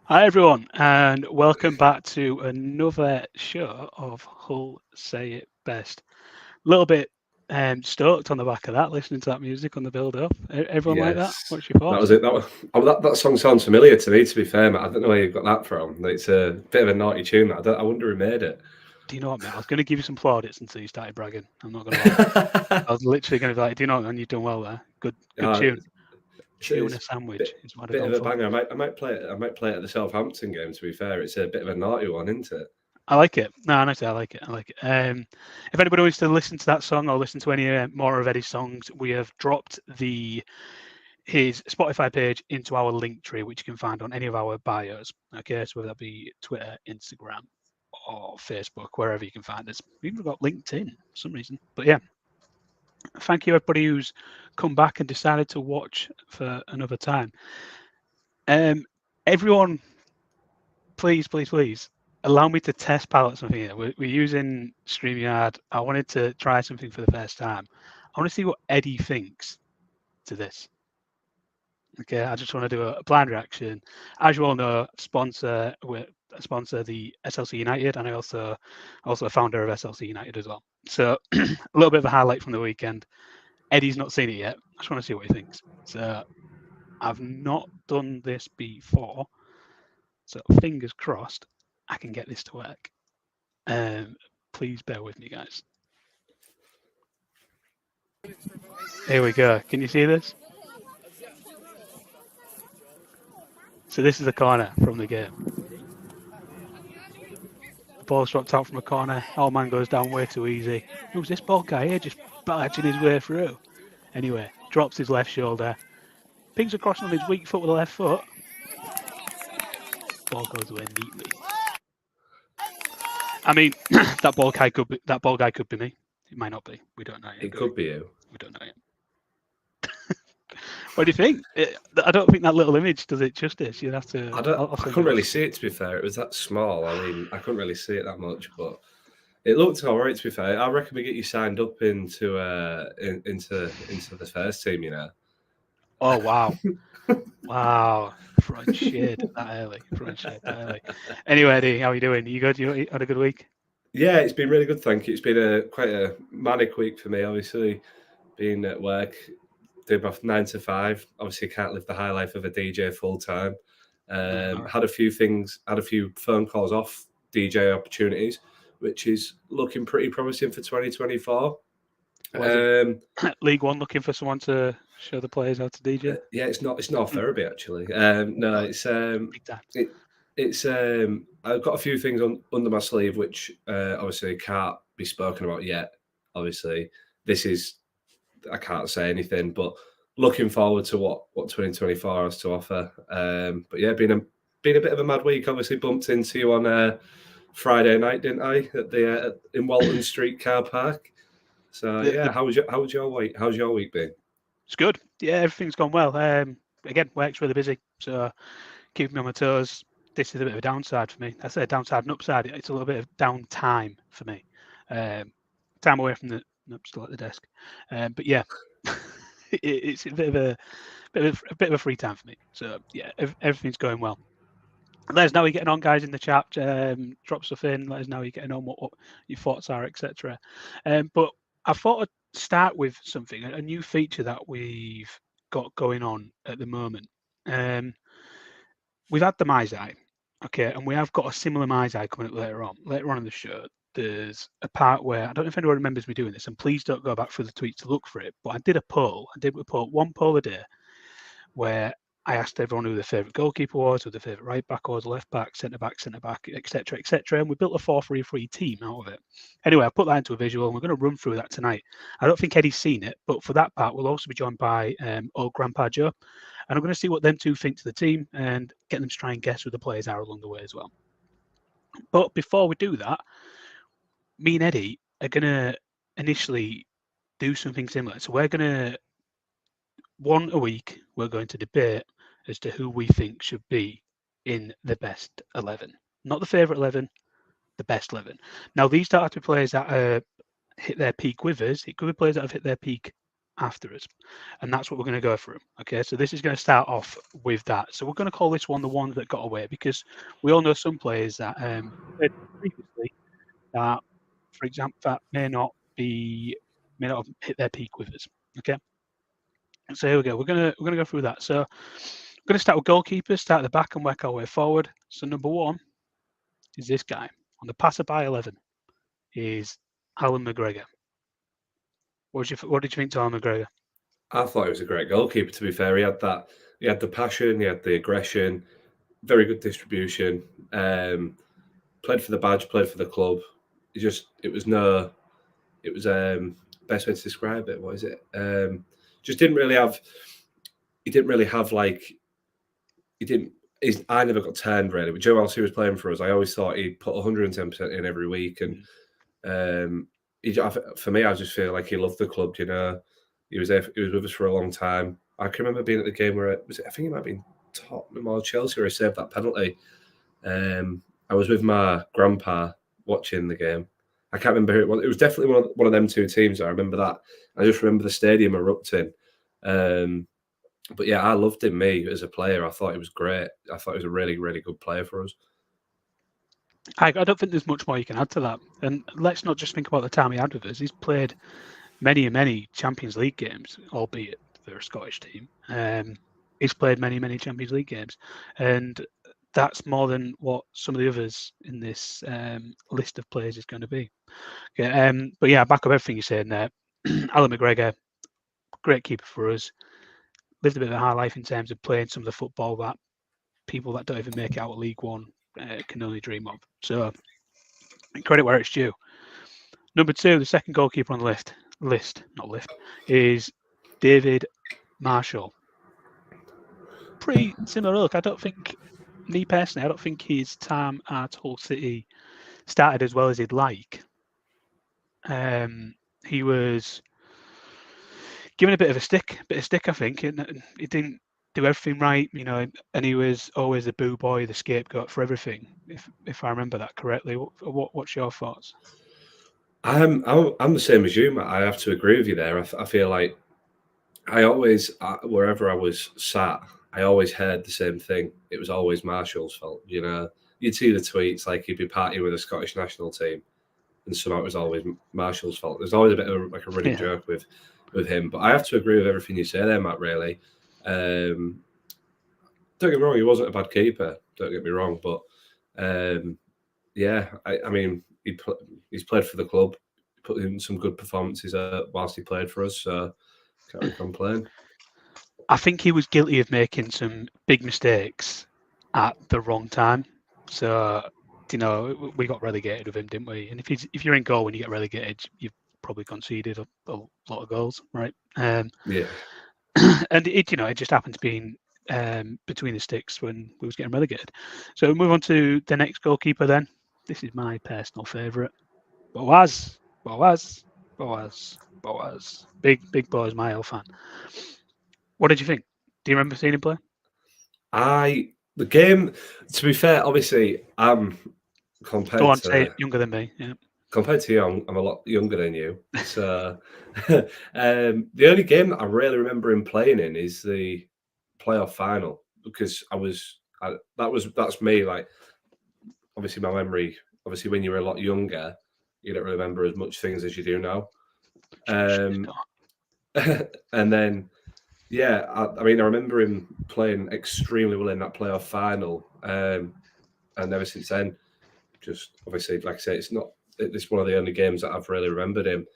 Hi everyone, and welcome back to another show of Hull Say It Best. A little bit stoked on the back of that, listening to that music on the build up. Everyone like that? Yes, What's your that thoughts? was it. That song sounds familiar to me. To be fair, mate, I don't know where you got that from. It's a bit of a naughty tune. I wonder who made it. Do you know what, mate? I was going to give you some plaudits until you started bragging. I'm not going to lie. I was literally going to be like, do you know what, man? You've done well there. Good uh, tune. it's Tuna sandwich bit is what I've bit gone of a for. banger. I might play it. I might play it at the Southampton game. To be fair, it's a bit of a naughty one, isn't it? I like it. No, honestly, I like it. I like it. If anybody wants to listen to that song or listen to any more of Eddie's songs, we have dropped his Spotify page into our link tree, which you can find on any of our bios. Okay, so whether that be Twitter, Instagram, or Facebook, wherever you can find us. We've even got LinkedIn for some reason. But yeah, thank you everybody who's come back and decided to watch for another time. Everyone, please allow me to test palette something here. We're using StreamYard. I wanted to try something for the first time. I want to see what Eddie thinks to this. Okay, I just want to do a blind reaction. As you all know, sponsor the SLC United, and I also a founder of SLC United as well. So a little bit of a highlight from the weekend. Eddie's not seen it yet. I just want to see what he thinks. So I've not done this before, so fingers crossed I can get this to work. Um, please bear with me, guys. Here we go. Can you see this? So this is a corner from the game. Ball dropped out from a corner. Our man goes down way too easy. Who's this ball guy here just barging his way through? Anyway, drops his left shoulder. Pings across on his weak foot with the left foot. Ball goes away neatly. I mean, that ball guy could be me. It might not be. We don't know yet, It do we? could be you. We don't know yet. What do you think? I don't think that little image does it justice. You'd have to. I don't. I'll I send couldn't you really over. see it. To be fair, it was that small. I mean, I couldn't really see it that much, but it looked all right. To be fair, I reckon we get you signed up into the first team. You know. Oh wow, wow! Front shade that early. Front shade that early. Anyway, Eddie, how are you doing? You good? You had a good week? Yeah, it's been really good, thank you. It's been a quite a manic week for me, obviously, being at work, doing my 9 to 5. Obviously, can't live the high life of a DJ full time. No, all right. Had a few phone calls off DJ opportunities, which is looking pretty promising for 2024. Was it Um, League One looking for someone to show the players how to DJ? yeah, it's not therapy actually. No, Oh, big time. it, it's I've got a few things under my sleeve which obviously can't be spoken about yet. Obviously, this is I can't say anything, but looking forward to what 2024 has to offer. But yeah, been a bit of a mad week. Obviously, bumped into you on Friday night, didn't I? At the in Walton Street car park. So yeah, The how was your week? How's your week been? It's good. Yeah, everything's gone well. Again, work's really busy, so keeping me on my toes. This is a bit of a downside for me. I say downside and upside. It's a little bit of downtime for me. Um, Time away from the still at the desk. But yeah, it's a bit of a free time for me. So yeah, everything's going well. Let us know how you're getting on, guys, in the chat. Drop stuff in. Let us know how you're getting on, what your thoughts are, etc. But I thought I'd start with something, a new feature that we've got going on at the moment. Um, we've had the Mizai, okay, and we have got a similar Mizai coming up later on. Later on in the show, there's a part where I don't know if anyone remembers me doing this, and please don't go back through the tweets to look for it. But I did a poll. I did a poll, one poll a day, where I asked everyone who their favourite goalkeeper was, who their favourite right back was, left back, centre back, etc., etc. And we built a 4-3-3 team out of it. Anyway, I put that into a visual, and we're going to run through that tonight. I don't think Eddie's seen it, but for that part, we'll also be joined by old Grandpa Joe. And I'm going to see what them two think to the team and get them to try and guess who the players are along the way as well. But before we do that, me and Eddie are going to initially do something similar. So we're going to, one a week, we're going to debate as to who we think should be in the best 11. Not the favourite 11, the best 11. Now, these don't have to be players that hit their peak with us. It could be players that have hit their peak after us, and that's what we're going to go through. Okay, so this is going to start off with that. So we're going to call this one the ones that got away, because we all know some players that played previously that, for example, that may not have hit their peak with us. Okay, so here we go. We're gonna go through that. So we're going to start with goalkeepers, start at the back and work our way forward. So number one is this guy on the passerby 11 is Alan McGregor. What did you think to Alan McGregor? I thought he was a great goalkeeper. To be fair, he had the passion, he had the aggression, very good distribution. Played for the badge, played for the club. It was best way to describe it. What is it? Just didn't really have. He didn't really have like. He didn't. I never got turned really. With Joe Elsey was playing for us, I always thought he'd put 110% in every week, and for me, I just feel like he loved the club. You know, he was there. He was with us for a long time. I can remember being at the game where I think it might have been Tottenham or Chelsea where he saved that penalty. I was with my grandpa watching the game. I can't remember who it was. It was definitely one of them two teams. I remember that. I just remember the stadium erupting. But yeah, I loved him. Me as a player, I thought he was great. I thought he was a really, really good player for us. I don't think there's much more you can add to that. And let's not just think about the time he had with us. He's played many and many Champions League games, albeit for a Scottish team. He's played many, many Champions League games, and that's more than what some of the others in this list of players is going to be. Okay, but yeah, back up everything you're saying there. Alan McGregor, great keeper for us. Lived a bit of a high life in terms of playing some of the football that people that don't even make it out of League One can only dream of. So credit where it's due. Number two, the second goalkeeper on the list, is David Marshall. Pretty similar look. I don't think his time at Hull City started as well as he'd like. He was given a bit of stick, I think, and he didn't do everything right, you know, and he was always the boo boy, the scapegoat for everything, if I remember that correctly. What's your thoughts? I'm the same as you, Matt. I have to agree with you there. I feel like I always, wherever I was sat, I always heard the same thing. It was always Marshall's fault. You know, you'd see the tweets like he'd be partying with the Scottish national team, and somehow it was always Marshall's fault. There's always a bit of like a running joke with him. But I have to agree with everything you say there, Matt. Really, don't get me wrong. He wasn't a bad keeper. Don't get me wrong, but yeah, I mean, he's played for the club, put in some good performances whilst he played for us. So can't really complain. I think he was guilty of making some big mistakes at the wrong time. So, you know, we got relegated with him, didn't we? And if you're in goal when you get relegated, you've probably conceded a lot of goals, right? Yeah. And it just happened to be between the sticks when we was getting relegated. So we'll move on to the next goalkeeper then. This is my personal favourite. Boaz. Big Boaz Mayo fan. What did you think? Do you remember seeing him play? The game, to be fair, obviously, I'm compared Go on, to... say younger than me, yeah. Compared to you, I'm a lot younger than you. So the only game that I really remember him playing in is the playoff final, because that's me. Like, obviously, my memory. Obviously, when you were a lot younger, you don't remember as much things as you do now. And then, yeah, I mean, I remember him playing extremely well in that playoff final, and ever since then, just obviously, like I say, it's one of the only games that I've really remembered him.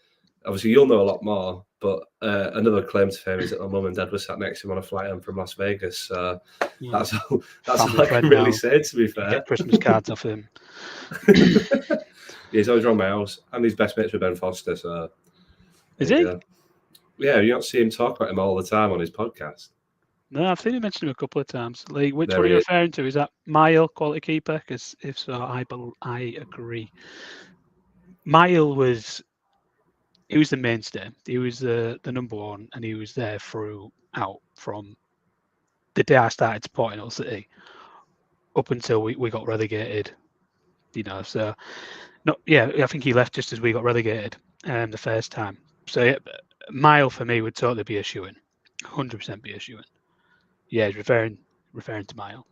Obviously, you'll know a lot more, but another claim to fame is that my mum and dad were sat next to him on a flight home from Las Vegas. So that's all I can really say, to be fair. Get Christmas cards off him. He's always around my house, and he's best mates with Ben Foster. So is he? Yeah, you don't see him talk about him all the time on his podcast. No, I've seen him mention him a couple of times. Like, which one are you referring to? Is that Mile, quality keeper? Because if so, I agree. Mile was the mainstay. He was the number one, and he was there throughout from the day I started supporting Hull City up until we got relegated. You know, so I think he left just as we got relegated the first time. So yeah, Mile for me would totally be a shoo-in. 100% be a shoo-in. Yeah, he's referring to Mile.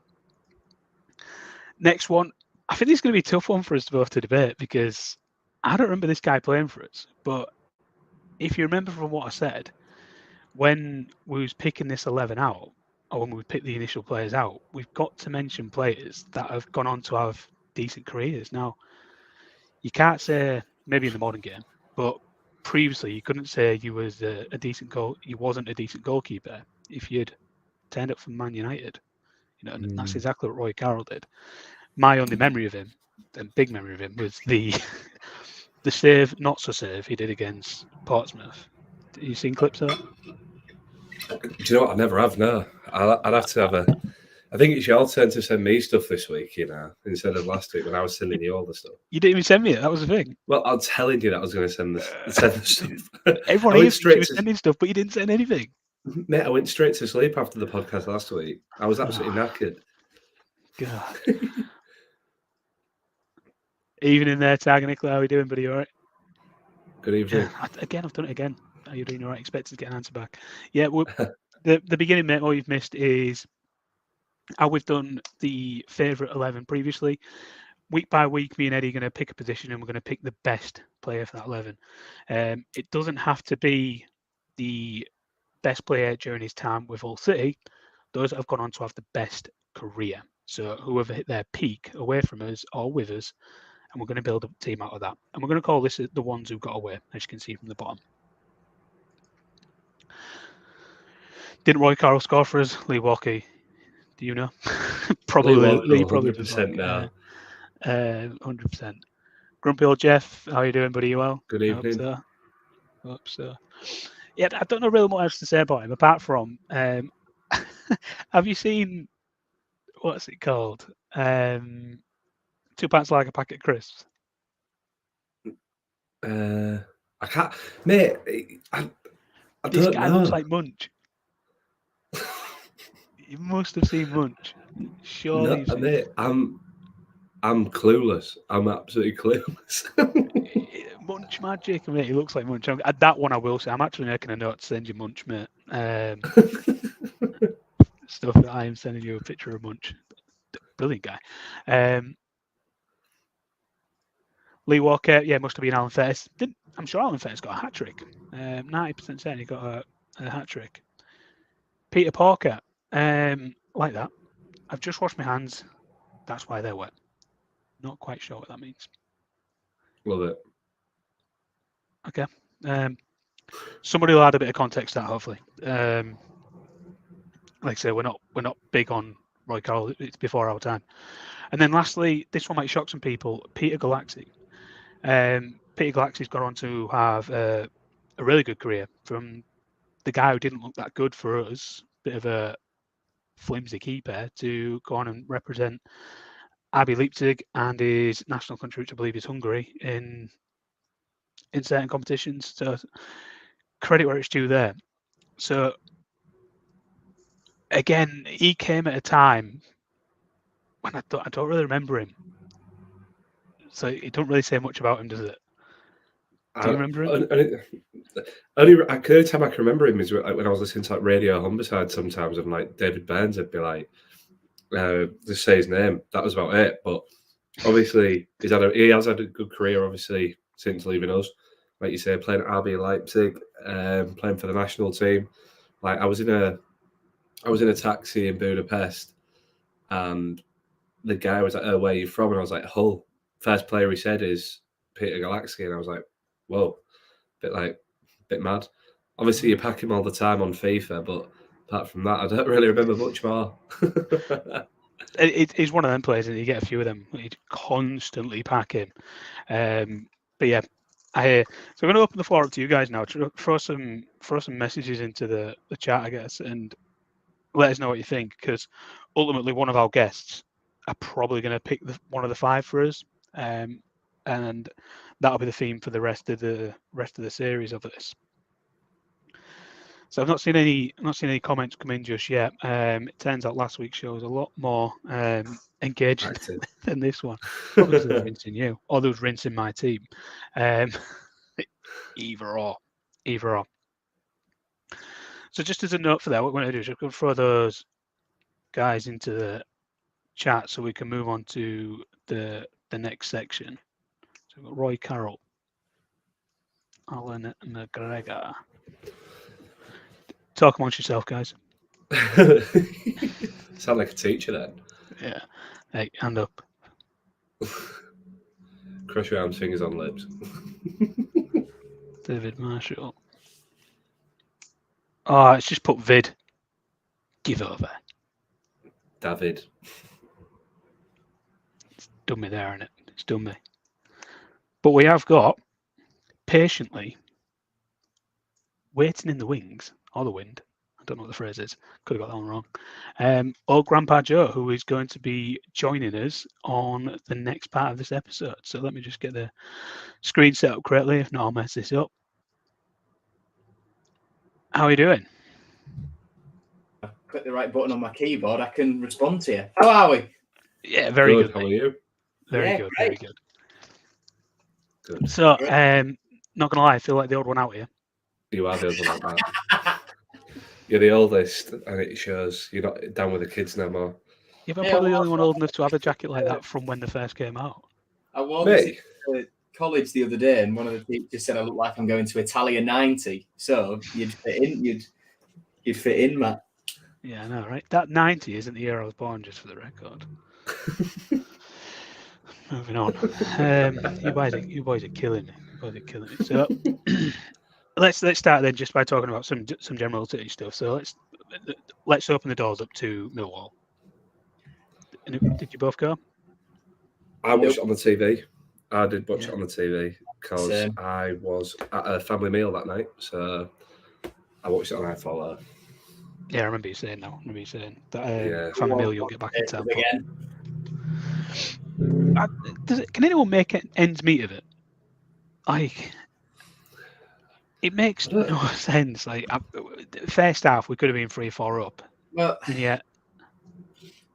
Next one, I think this is going to be a tough one for us both to debate because I don't remember this guy playing for us. But if you remember from what I said, when we was picking this 11 out, or when we picked the initial players out, we've got to mention players that have gone on to have decent careers. Now, you can't say maybe in the modern game, but previously you couldn't say you was a decent goal. You wasn't a decent goalkeeper if you'd turned up from Man United. And that's exactly what Roy Carroll did. My only memory of him, and big memory of him, was the save, not so save, he did against Portsmouth. Have you seen clips of that? Do you know what? I never have. No, I'd have to have a. I think it's your turn to send me stuff this week, instead of last week when I was sending you all the stuff. You didn't even send me it. That was the thing. Well, I was telling you that I was going to send the stuff. Everyone here you were sending stuff, but you didn't send anything. Mate, I went straight to sleep after the podcast last week. I was absolutely knackered. God. Evening there, Tag Nicola. How are you doing, buddy? All right? Good evening. I've done it again. Are you doing all right? Expected to get an answer back. Yeah, the beginning, mate, all you've missed is how we've done the favourite 11 previously. Week by week, me and Eddie are going to pick a position and we're going to pick the best player for that 11. It doesn't have to be the best player during his time with Hull City. Those that have gone on to have the best career. So whoever hit their peak away from us or with us, and we're going to build a team out of that. And we're going to call this the ones who got away, as you can see from the bottom. Didn't Roy Carroll score for us? Lee Walker, do you know? Probably. Lee probably 100% now. 100%. Grumpy old Jeff, how are you doing, buddy? You well? Good evening. Hope so. Yeah, I don't know really what else to say about him apart from. Have you seen what's it called? 2 Pints Like a Packet of Crisps. I can't, mate. I this don't guy know. Looks like Munch. You must have seen Munch. Surely, no, mate. I'm clueless. I'm absolutely clueless. Munch magic, mate. He looks like Munch. That one I will say. I'm actually making a note to send you Munch, mate. Stuff that I am sending you a picture of Munch. Brilliant guy. Lee Walker, yeah, must have been Alan Ferris. I'm sure Alan Ferris got a hat trick. 90% saying he got a hat trick. Peter Parker, like that. I've just washed my hands. That's why they're wet. Not quite sure what that means. Love it. Okay. Somebody will add a bit of context to that, hopefully. Like I say, we're not big on Roy Carroll. It's before our time. And then lastly, this one might shock some people. Peter Galaxy. Peter Galaxy's gone on to have a really good career from the guy who didn't look that good for us, bit of a flimsy keeper, to go on and represent RB Leipzig and his national country, which I believe is Hungary, in certain competitions. So credit where it's due there. So again, he came at a time when I don't really remember him. So it don't really say much about him, does it? Do you remember him? Only time I can remember him is when I was listening to like Radio Homicide sometimes, and like David Burns would be like, just say his name. That was about it. But obviously, he has had a good career, obviously, since leaving us. Like you say, playing at RB Leipzig, playing for the national team. Like I was in a taxi in Budapest, and the guy was like, "Oh, where are you from?" And I was like, "Hull." First player he said is Peter Galaxy, and I was like, "Whoa," bit mad. Obviously, you pack him all the time on FIFA, but apart from that, I don't really remember much more. It's one of them players, and you get a few of them. You constantly pack him. But yeah, so I'm going to open the floor up to you guys now. To throw some messages into the chat, I guess, and let us know what you think. Because ultimately, one of our guests are probably going to pick one of the 5 for us, and that'll be the theme for the rest of the series of this. So I've not seen any comments come in just yet. It turns out last week's show was a lot more engaging than this one. Probably because they were rinsing you, or they was rinsing my team. Either or. So just as a note for that, what we're going to do is we're going to throw those guys into the chat so we can move on to the next section. So we've got Roy Carroll, Alan McGregor. Talk amongst yourself, guys. Sound like a teacher then. Yeah. Hey, hand up. Cross your arms, fingers on lips. David Marshall. Oh, it's just put vid. Give over. David. It's done me there, innit? It's done me. But we have got patiently waiting in the wings or the wind. I don't know what the phrase is. Could have got that one wrong. Old Grandpa Joe, who is going to be joining us on the next part of this episode. So let me just get the screen set up correctly. If not, I'll mess this up. How are you doing? I click the right button on my keyboard, I can respond to you. How are we? Yeah, very good. How are you? Very good. Great. Very good. Good. So, not gonna lie, I feel like the old one out here. You are the old one out there. You're the oldest, and it shows. You're not down with the kids no more. Yeah, but I'm probably the only one old enough to have a jacket like that from when they first came out. I wore this at college the other day, and one of the teachers said I look like I'm going to Italia 90. So you'd fit in. You'd fit in, Matt. Yeah, I know, right? That 90 isn't the year I was born, just for the record. Moving on. You boys are killing me. So let's start then just by talking about some general City stuff. So let's open the doors up to Millwall. Did you both go? I watched it on the TV. I did watch it on the TV because I was at a family meal that night. So I watched it on iFollow. Yeah, I remember you saying that. Family meal, you'll get back in time. Can anyone make ends meet of it? Like, it makes no sense. Like, first half, we could have been 3-4 up. Well, and yet,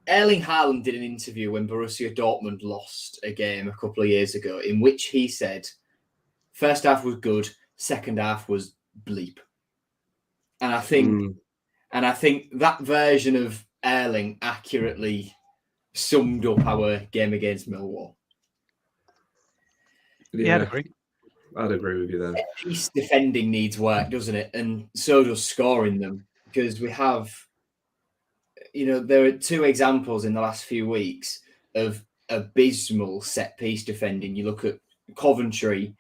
Erling Haaland did an interview when Borussia Dortmund lost a game a couple of years ago, in which he said, first half was good, second half was bleep. And I think that version of Erling accurately summed up our game against Millwall. Yeah, I'd agree with you there. Piece defending needs work, doesn't it? And so does scoring them, because we have, there are two examples in the last few weeks of abysmal set piece defending. You look at Coventry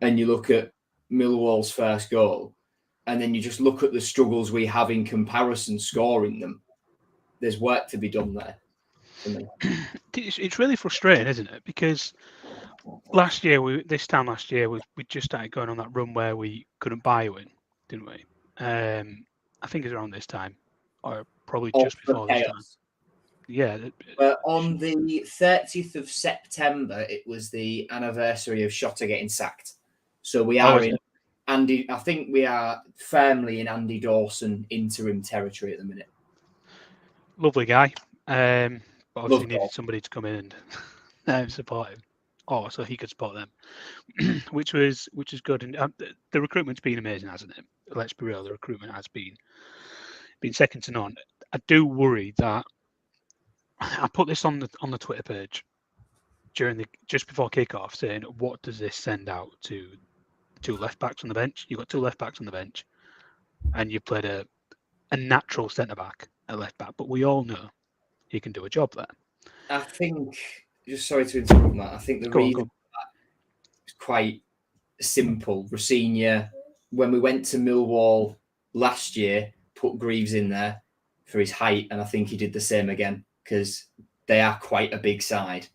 and you look at Millwall's first goal, and then you just look at the struggles we have in comparison scoring them. There's work to be done there. It's really frustrating, isn't it? Because this time last year, we just started going on that run where we couldn't buy a win, didn't we? I think it's around this time, or probably just before this time. Yeah. But on the 30th of September, it was the anniversary of Shota getting sacked. So we are in Andy. I think we are firmly in Andy Dawson interim territory at the minute. Lovely guy. But obviously needed somebody to come in and support him. Oh, so he could support them, which is good. And the recruitment's been amazing, hasn't it? Let's be real, the recruitment has been second to none. I do worry that I put this on the Twitter page just before kickoff, saying, what does this send out to two left backs on the bench? You've got two left backs on the bench, and you've played a natural centre back at left back, but we all know he can do a job there. I think. Just sorry to interrupt, Matt. I think the reason for that is quite simple. Rosenior, when we went to Millwall last year, put Greaves in there for his height, and I think he did the same again because they are quite a big side.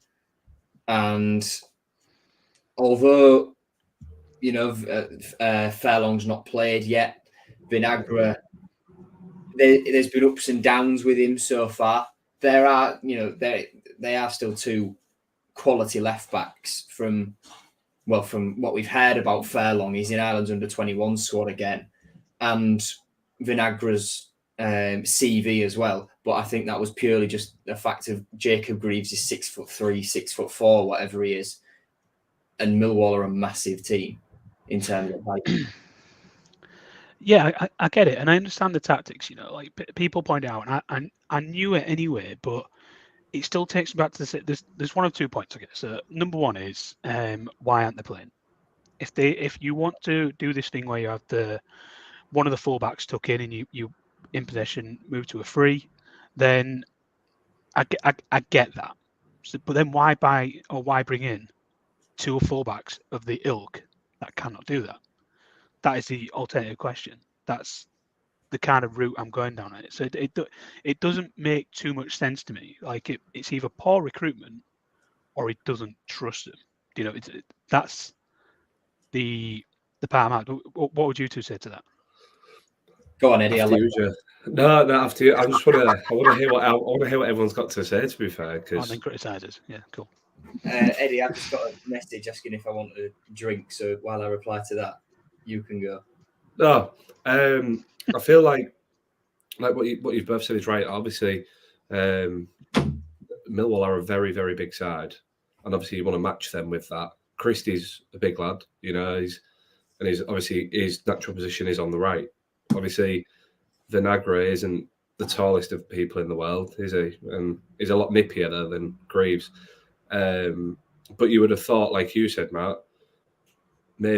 And although, Furlong's not played yet, Vinagre, there's been ups and downs with him so far. There are, they are still two quality left backs from what we've heard about Furlong. He's in Ireland's under-21 squad again, and Vinagre's CV as well. But I think that was purely just a fact of Jacob Greaves is 6'3", 6'4", whatever he is, and Millwall are a massive team in terms of height. Yeah, I get it, and I understand the tactics. Like people point out, and I knew it anyway, but it still takes me back to there's one of 2 points. I guess. So number one is why aren't they playing? If you want to do this thing where you have one of the fullbacks tuck in and you in possession move to a free, then I get that. So, but then why bring in 2 fullbacks of the ilk that cannot do that? That is the alternative question. That's the kind of route I'm going down it. So it doesn't make too much sense to me. Like it's either poor recruitment or it doesn't trust them. That's the part I'm at. What would you two say to that? Go on, Eddie. After you, Joe. No, after you. I want to hear what everyone's got to say. To be fair, because then criticise us. Yeah, cool. Eddie, I've just got a message asking if I want a drink. So while I reply to that, you can go. No, I feel like what you've both said is right. Obviously, Millwall are a very, very big side, and obviously you want to match them with that. Christie's a big lad, he's obviously his natural position is on the right. Obviously, Vinagre isn't the tallest of people in the world, is he? And he's a lot nippier there than Greaves. But you would have thought, like you said, Matt, why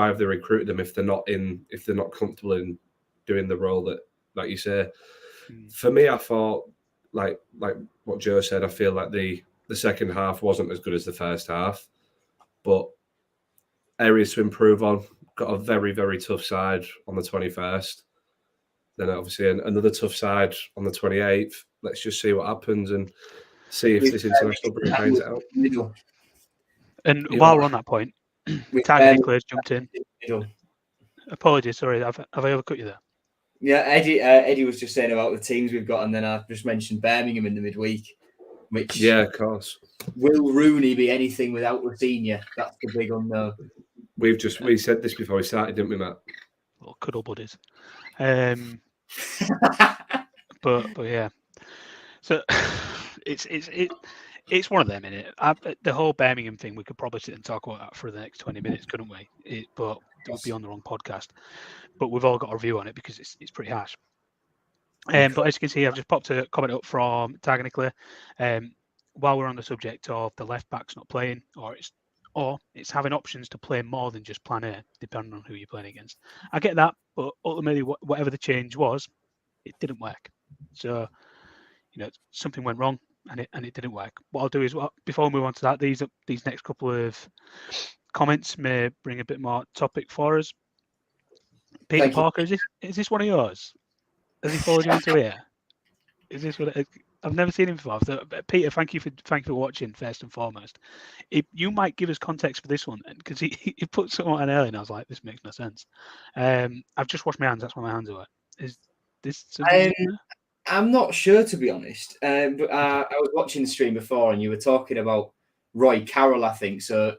have they recruited them if they're not comfortable in doing the role that you say? For me, I thought like what Joe said, I feel like the second half wasn't as good as the first half, but areas to improve on. Got a very, very tough side on the 21st. Then obviously another tough side on the 28th. Let's just see what happens and see if this international break finds it out. And while we're on that point, Tiger Nicholas jumped in. Apologies, sorry, have I overcut you there? Yeah, Eddie was just saying about the teams we've got, and then I just mentioned Birmingham in the midweek. Which of course. Will Rooney be anything without Rafinha? That's the big unknown. We said this before we started, didn't we, Matt? Well, cuddle buddies. But yeah, so it's one of them, innit? The whole Birmingham thing, we could probably sit and talk about that for the next 20 minutes, couldn't we? But it would be on the wrong podcast. But we've all got a review on it because it's pretty harsh. But as you can see, I've just popped a comment up from Tiger Nicola. While we're on the subject of the left backs not playing, or it's having options to play more than just plan A, depending on who you're playing against. I get that, but ultimately, whatever the change was, it didn't work. So, something went wrong, and it didn't work. What I'll do is, before we move on to that, these next couple of comments may bring a bit more topic for us. Peter Parker, is this one of yours? Has he followed you into here? Is this what I've never seen him before? So, Peter, thank you for watching first and foremost. You might give us context for this one, because he put something on earlier, and I was like, this makes no sense. I've just washed my hands. That's why my hands are wet. Is this? I'm not sure, to be honest. But I was watching the stream before, and you were talking about Roy Carroll, I think. So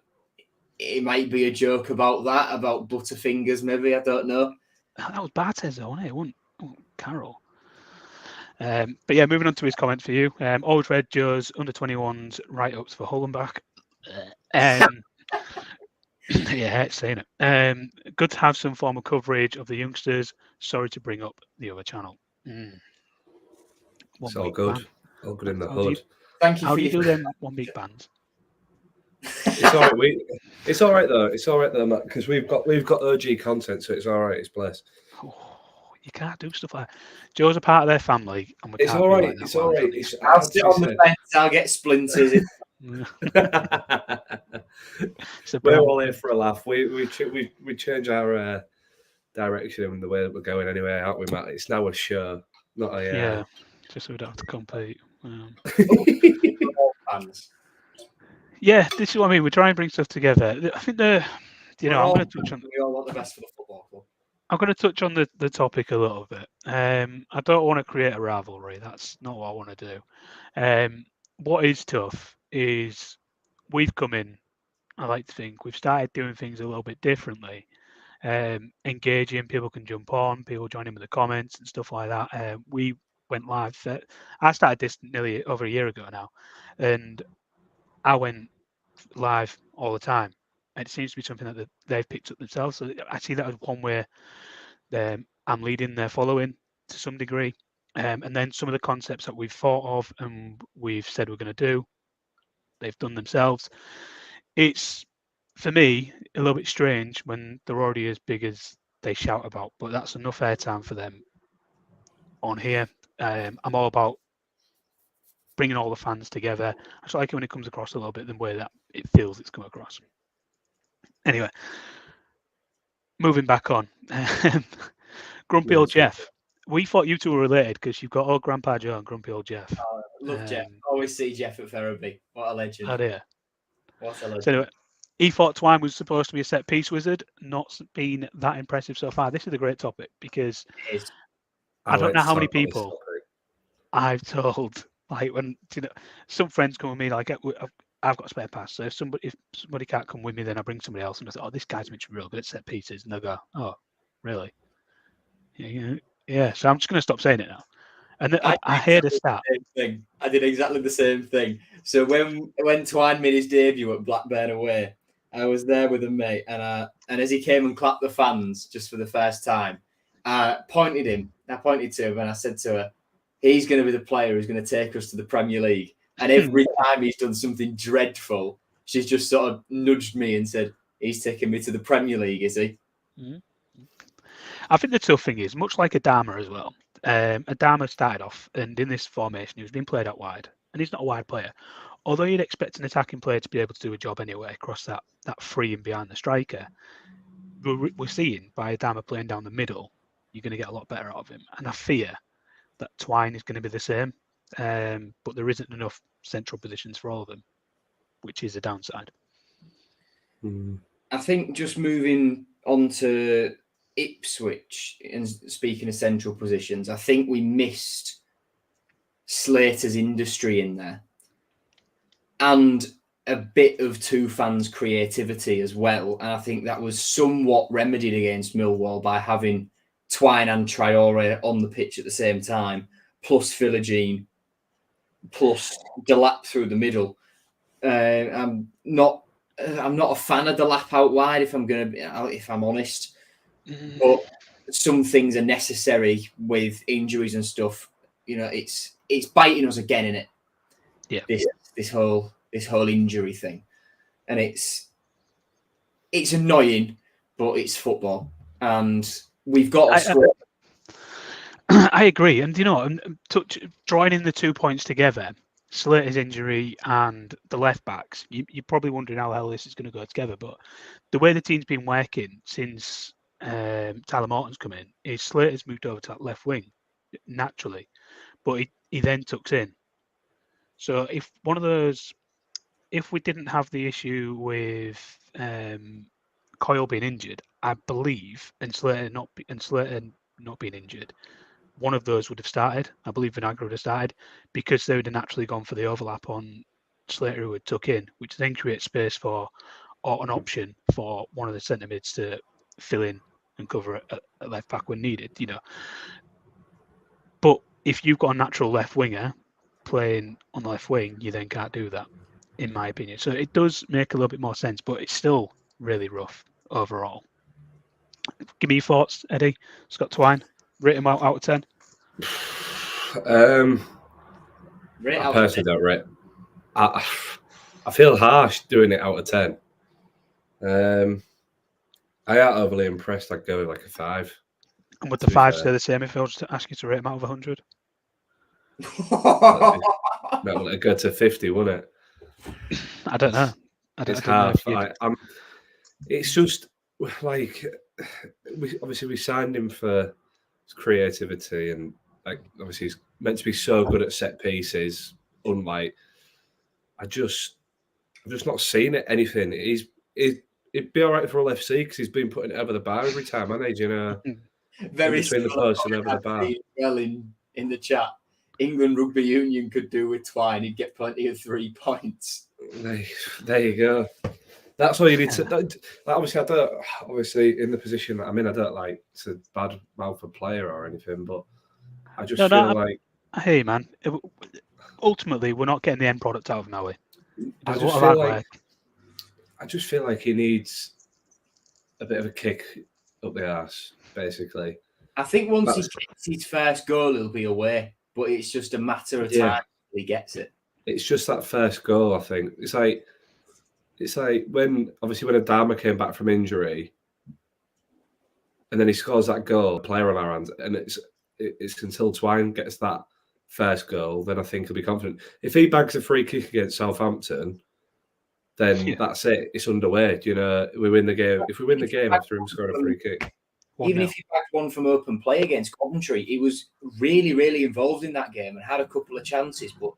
it might be a joke about that, about Butterfingers, maybe. I don't know. That was Barthez, though, wasn't it? It wasn't Carroll. But yeah, moving on to his comment for you. Always read Joe's under 21s write-ups for Hullenbach. Yeah, it's saying it. Good to have some form of coverage of the youngsters. Sorry to bring up the other channel. It's all good. Ban. All good in the hood. Thank you. How do you do them 1 week bans? It's all right. It's all right though. It's all right though, Matt, because we've got OG content, so it's all right. It's blessed. You can't do stuff like that. Joe's a part of their family, and it's all right. It's all right. I'll sit on the fence. I'll get splinters. We're all here for a laugh. We change our direction in the way that we're going anyway, aren't we, Matt? It's now a show, not a yeah. Just so we don't have to compete. Yeah, this is what I mean. We try and bring stuff together. I think I'm going to touch on. We all want the best for the football club. I'm going to touch on the topic a little bit. I don't want to create a rivalry. That's not what I want to do. What is tough is we've come in, I like to think, we've started doing things a little bit differently. Engaging, people can jump on, people join in with the comments and stuff like that. We went live. I started this nearly over a year ago now, and I went live all the time. and it seems to be something that they've picked up themselves. So I see that as one way I'm leading, they're following to some degree. And then some of the concepts that we've thought of and we've said we're going to do, they've done themselves. It's, for me, a little bit strange when they're already as big as they shout about, but that's enough airtime for them on here. I'm all about bringing all the fans together. I just like it when it comes across a little bit the way that it feels it's come across. Anyway, moving back on. Grumpy old Jeff. We thought you two were related because you've got old Grandpa Joe and Grumpy old Jeff. Oh, love Jeff. Always see Jeff at Ferriby. What a legend. Oh dear. What a legend. So anyway, he thought Twine was supposed to be a set piece wizard, not been that impressive so far. This is a great topic because I don't know how many people I've told, like when some friends come with me, like I've got a spare pass. So if somebody can't come with me, then I bring somebody else and I say, oh, this guy's meant to be real good at set pieces. And they'll go, oh, really? Yeah. So I'm just going to stop saying it now. And I heard a stat. I did exactly the same thing. So when Twine made his debut at Blackburn away, I was there with a mate, and as he came and clapped the fans just for the first time, I pointed to him and I said to her, he's going to be the player who's going to take us to the Premier League. And every time he's done something dreadful, she's just sort of nudged me and said, he's taking me to the Premier League, is he? Mm-hmm. I think the tough thing is, much like Adama as well, Adama started off, and in this formation, he was being played out wide, and he's not a wide player. Although you'd expect an attacking player to be able to do a job anyway across that free and behind the striker, we're seeing by Adama playing down the middle, you're going to get a lot better out of him. And I fear that Twine is going to be the same, but there isn't enough central positions for all of them, which is a downside. I think just moving on to Ipswich and speaking of central positions, I think we missed Slater's industry in there and a bit of Tufan's creativity as well. And I think that was somewhat remedied against Millwall by having Twine and Traore on the pitch at the same time, plus Philogene, plus Delap through the middle. I'm not a fan of Delap out wide if I'm honest. But some things are necessary with injuries and stuff. You know, it's biting us again, isn't it? Yeah. This whole injury thing, and it's annoying, but it's football, and we've got to score. I agree, and drawing in the 2 points together, Slater's injury and the left backs. You're probably wondering how the hell this is going to go together, but the way the team's been working since Tyler Morton's come in is Slater's moved over to that left wing naturally, but he then tucks in. So if we didn't have the issue with Coyle being injured, I believe, and Slater not being injured, one of those would have started. I believe Vinagre would have started because they would have naturally gone for the overlap on Slater, who would tuck in, which then creates space for or an option for one of the centre mids to fill in and cover a left back when needed. But if you've got a natural left winger playing on the left wing, you then can't do that, in my opinion. So it does make a little bit more sense, but it's still really rough overall. Give me your thoughts, Eddie. Scott Twine, rate him out of 10. I personally don't rate. I feel harsh doing it out of 10. I ain't overly impressed. I'd go with like a 5. And would the 5 stay the same if I was to ask you to rate him out of 100? No, it'd go to 50, wouldn't it? I don't know. It's hard. It's just like we signed him for his creativity, and like obviously he's meant to be so good at set pieces. Unlike, I've just not seen anything. It'd be all right for Hull FC because he's been putting it over the bar every time, hasn't he? Very between the post and over the bar. Well, in the chat, England Rugby Union could do with Twine. He'd get plenty of 3 points. There you go. That's all you need to. Obviously, in the position that I'm in, I don't like to bad mouth a player or anything, but I just feel like. Hey, man. Ultimately, we're not getting the end product out of him, are we? I just feel like I just feel like he needs a bit of a kick up the arse, basically. I think once he gets his first goal, he'll be away. But it's just a matter of time till he gets it. It's just that first goal, I think. It's like when Adama came back from injury and then he scores that goal, player on our hands, and it's until Twine gets that first goal, then I think he'll be confident. If he bags a free kick against Southampton, then that's it. It's underway. You know, we win the game. If we win the game after him scoring a free kick. Even if he bagged one from open play against Coventry, he was really, really involved in that game and had a couple of chances, but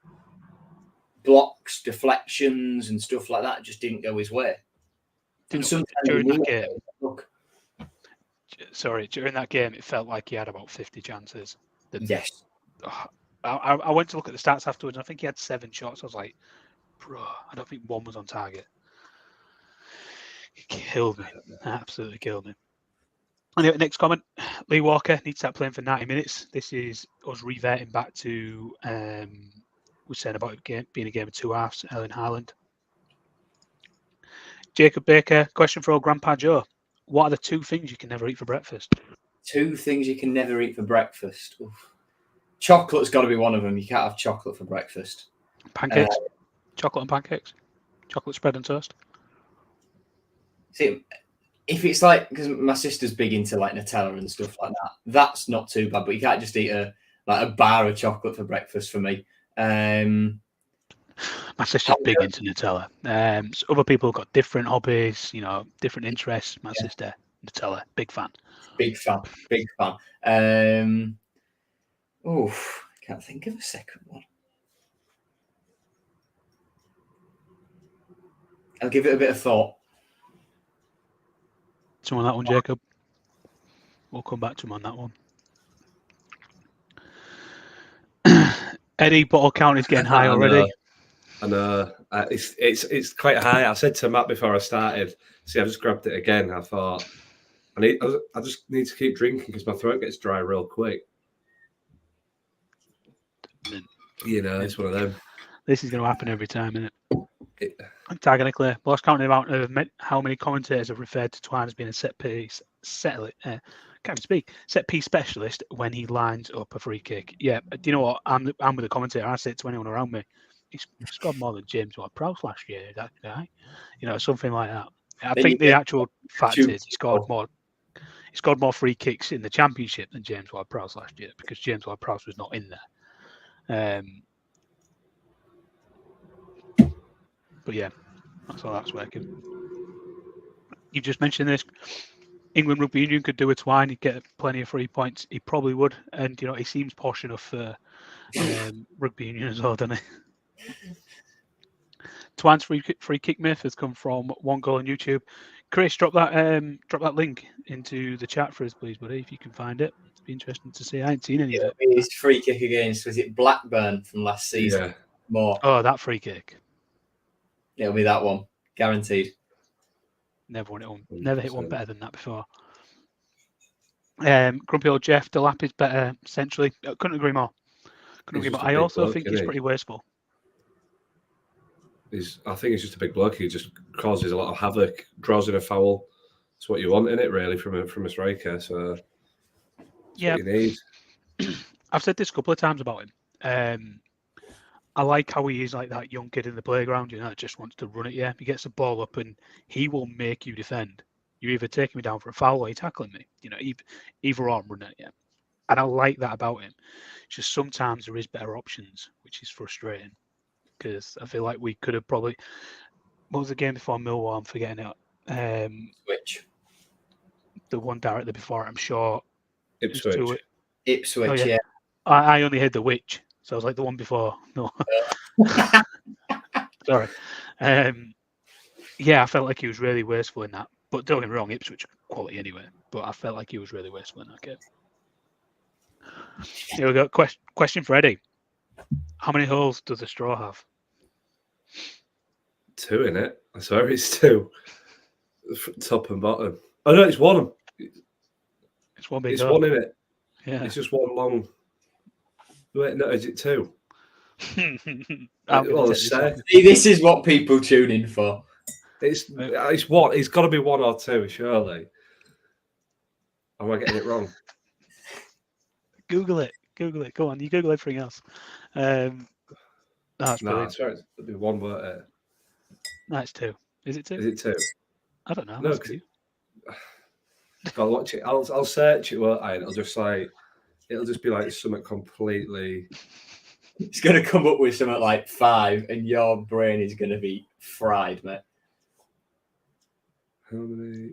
blocks, deflections, and stuff like that just didn't go his way. And during that game, during that game, it felt like he had about 50 chances. Yes. I went to look at the stats afterwards, and I think he had 7 shots. I was like, bro, I don't think one was on target. He killed me. Absolutely killed me. Anyway, next comment. Lee Walker needs to start playing for 90 minutes. This is us reverting back to we're saying about it being a game of 2 halves, Erling Haaland. Jacob Baker, question for old Grandpa Joe. What are the 2 things you can never eat for breakfast? 2 things you can never eat for breakfast. Oof. Chocolate's got to be one of them. You can't have chocolate for breakfast. Pancakes? Chocolate and pancakes? Chocolate spread and toast? See, if it's like, because my sister's big into like Nutella and stuff like that, that's not too bad. But you can't just eat a bar of chocolate for breakfast for me. My sister's big into Nutella. So other people have got different hobbies, different interests. My sister, Nutella, big fan. Big fan. I can't think of a second one. I'll give it a bit of thought. So on that one, Jacob. We'll come back to him on that one. Eddie, bottle count is getting high already. I know. It's quite high. I said to Matt before I started, see, I just grabbed it again. I thought, I just need to keep drinking because my throat gets dry real quick. It's one of them. This is going to happen every time, isn't it? Tag and clear. Lost count the amount of how many commentators have referred to Twine as being a set piece specialist when he lines up a free kick. Yeah, do you know what? I'm with the commentator. I say it to anyone around me. He's scored more than James Ward-Prowse last year. That guy, something like that. I think the actual fact is he scored more free kicks in the Championship than James Ward-Prowse last year because James Ward-Prowse was not in there. But yeah, that's how that's working. You've just mentioned this. England Rugby Union could do a Twine. He'd get plenty of free points. He probably would. And, he seems posh enough for Rugby Union as well, doesn't he? Twine's free kick myth has come from One Goal on YouTube. Chris, drop that link into the chat for us, please, buddy, if you can find it. It'd be interesting to see. I ain't seen any of it. His free kick against, was it Blackburn from last season? Yeah. More. Oh, that free kick. It'll be that one, guaranteed. Never hit one better than that before. Grumpy old Jeff, Delap is better, essentially. Couldn't agree more. I also think he's pretty wasteful. I think he's just a big bloke. He just causes a lot of havoc, draws in a foul. It's what you want in it, really, from a striker. So, yeah, what you need. I've said this a couple of times about him. I like how he is like that young kid in the playground, that just wants to run at you. He gets the ball up and he will make you defend. You're either taking me down for a foul or you're tackling me. Either or I'm running at you. And I like that about him. It's just sometimes there is better options, which is frustrating. Because I feel like we could have probably... What was the game before Millwall? I'm forgetting it. Which? The one directly before it, I'm sure. Ipswich. Ipswich, yeah. I only heard the Witch. So I was like the one before. No. Sorry. I felt like he was really wasteful in that. But don't get me wrong, Ipswich quality anyway. But I felt like he was really wasteful in that game. Here we go. Question for Eddie. How many holes does a straw have? 2 in it. I swear it's 2. Top and bottom. Oh no, it's 1. It's one big It's hole. 1 in it. Yeah. It's just 1 long. Wait, no, is it 2? See, this is what people tune in for. It's one. It's got to be one or two, surely. Am I getting it wrong? Google it. Go on, you Google everything else. That's No, I brilliant. swear it'll be one word. No, it's two. Is it two? Is it two? I don't know. No, You. I'll watch it. I'll search it. Won't I? It'll just be like something completely. It's going to come up with something like 5, and your brain is going to be fried, mate. How many?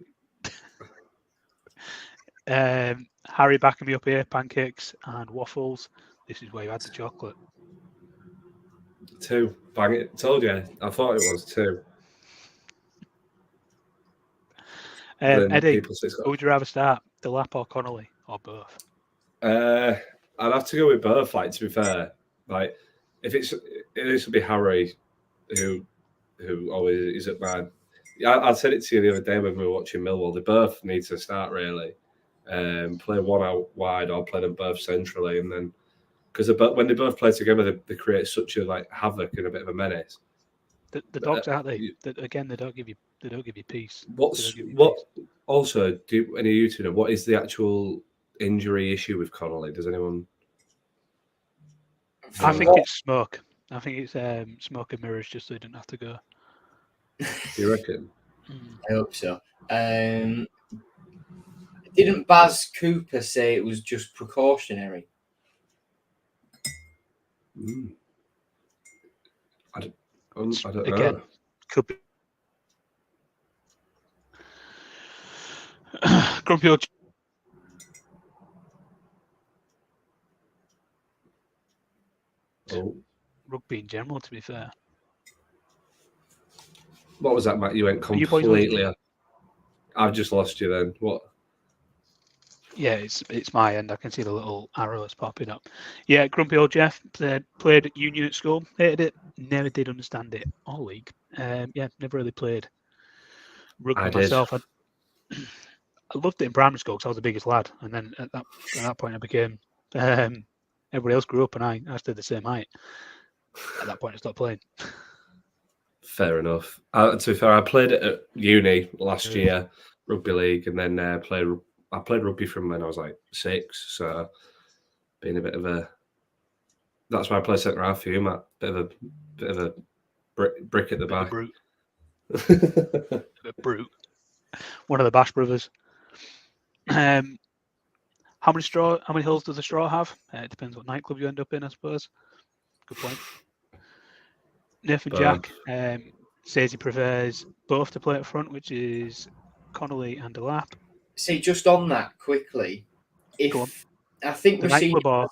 Harry backing me up here. Pancakes and waffles. This is where you add the chocolate. 2. Bang it. Told you. I thought it was 2. Eddie, who would you rather start? Delap or Connolly, or both? I'd have to go with both. Like, to be fair, like if this would be Harry, who always is at man. I said it to you the other day when we were watching Millwall. They both need to start really. Play one out wide or play them both centrally, and then because when they both play together, they create such a like havoc and a bit of a menace. The dogs, aren't they? Again, they don't give you peace. Also, do any of you two know what is the actual injury issue with Connolly? Does anyone? I think it's smoke. I think it's smoke and mirrors, just so he didn't have to go. Do you reckon? I hope so. Didn't Baz Cooper say it was just precautionary? I don't Again, know. Could be. Grumpy old. Rugby in general, to be fair. What was that, Matt? You went completely. I've just lost you then. What? Yeah, it's my end. I can see the little arrows popping up. Yeah, grumpy old Jeff played at Union at school. Hated it. Never did understand it all league. Yeah, never really played rugby myself. I loved it in primary school because I was the biggest lad, and then at that point I became. Everybody else grew up, and I stayed the same height. At that point, I stopped playing. Fair enough. To be fair, I played it at uni last year, rugby league, and then I played rugby from when I was like 6. So being a bit of a, that's why I play centre half for you, Matt. Bit of a brick at the back. A brute. One of the Bash brothers. How many holes does a straw have? It depends what nightclub you end up in, I suppose. Good point. Nathan Jack says he prefers both to play up front, which is Connolly and Delap. See, just on that quickly, I think the nightclub or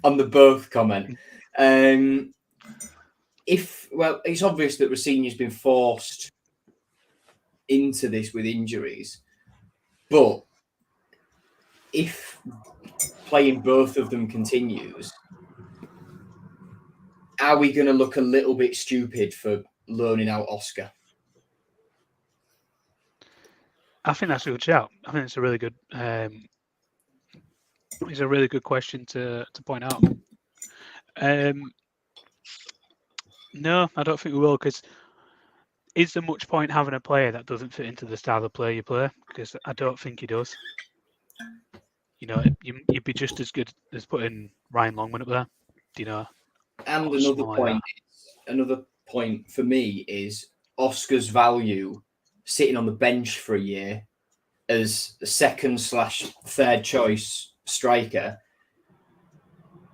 on the both comment. It's obvious that Rosenior's been forced into this with injuries, but if playing both of them continues, are we going to look a little bit stupid for loaning out Oscar? I think that's a good shout. I think it's a really good. It's a really good question to point out. No, I don't think we will, because is there much point having a player that doesn't fit into the style of play you play? Because I don't think he does. You know, you'd be just as good as putting Ryan Longman up there. You know. And another point for me is Oscar's value sitting on the bench for a year as a second/third choice striker.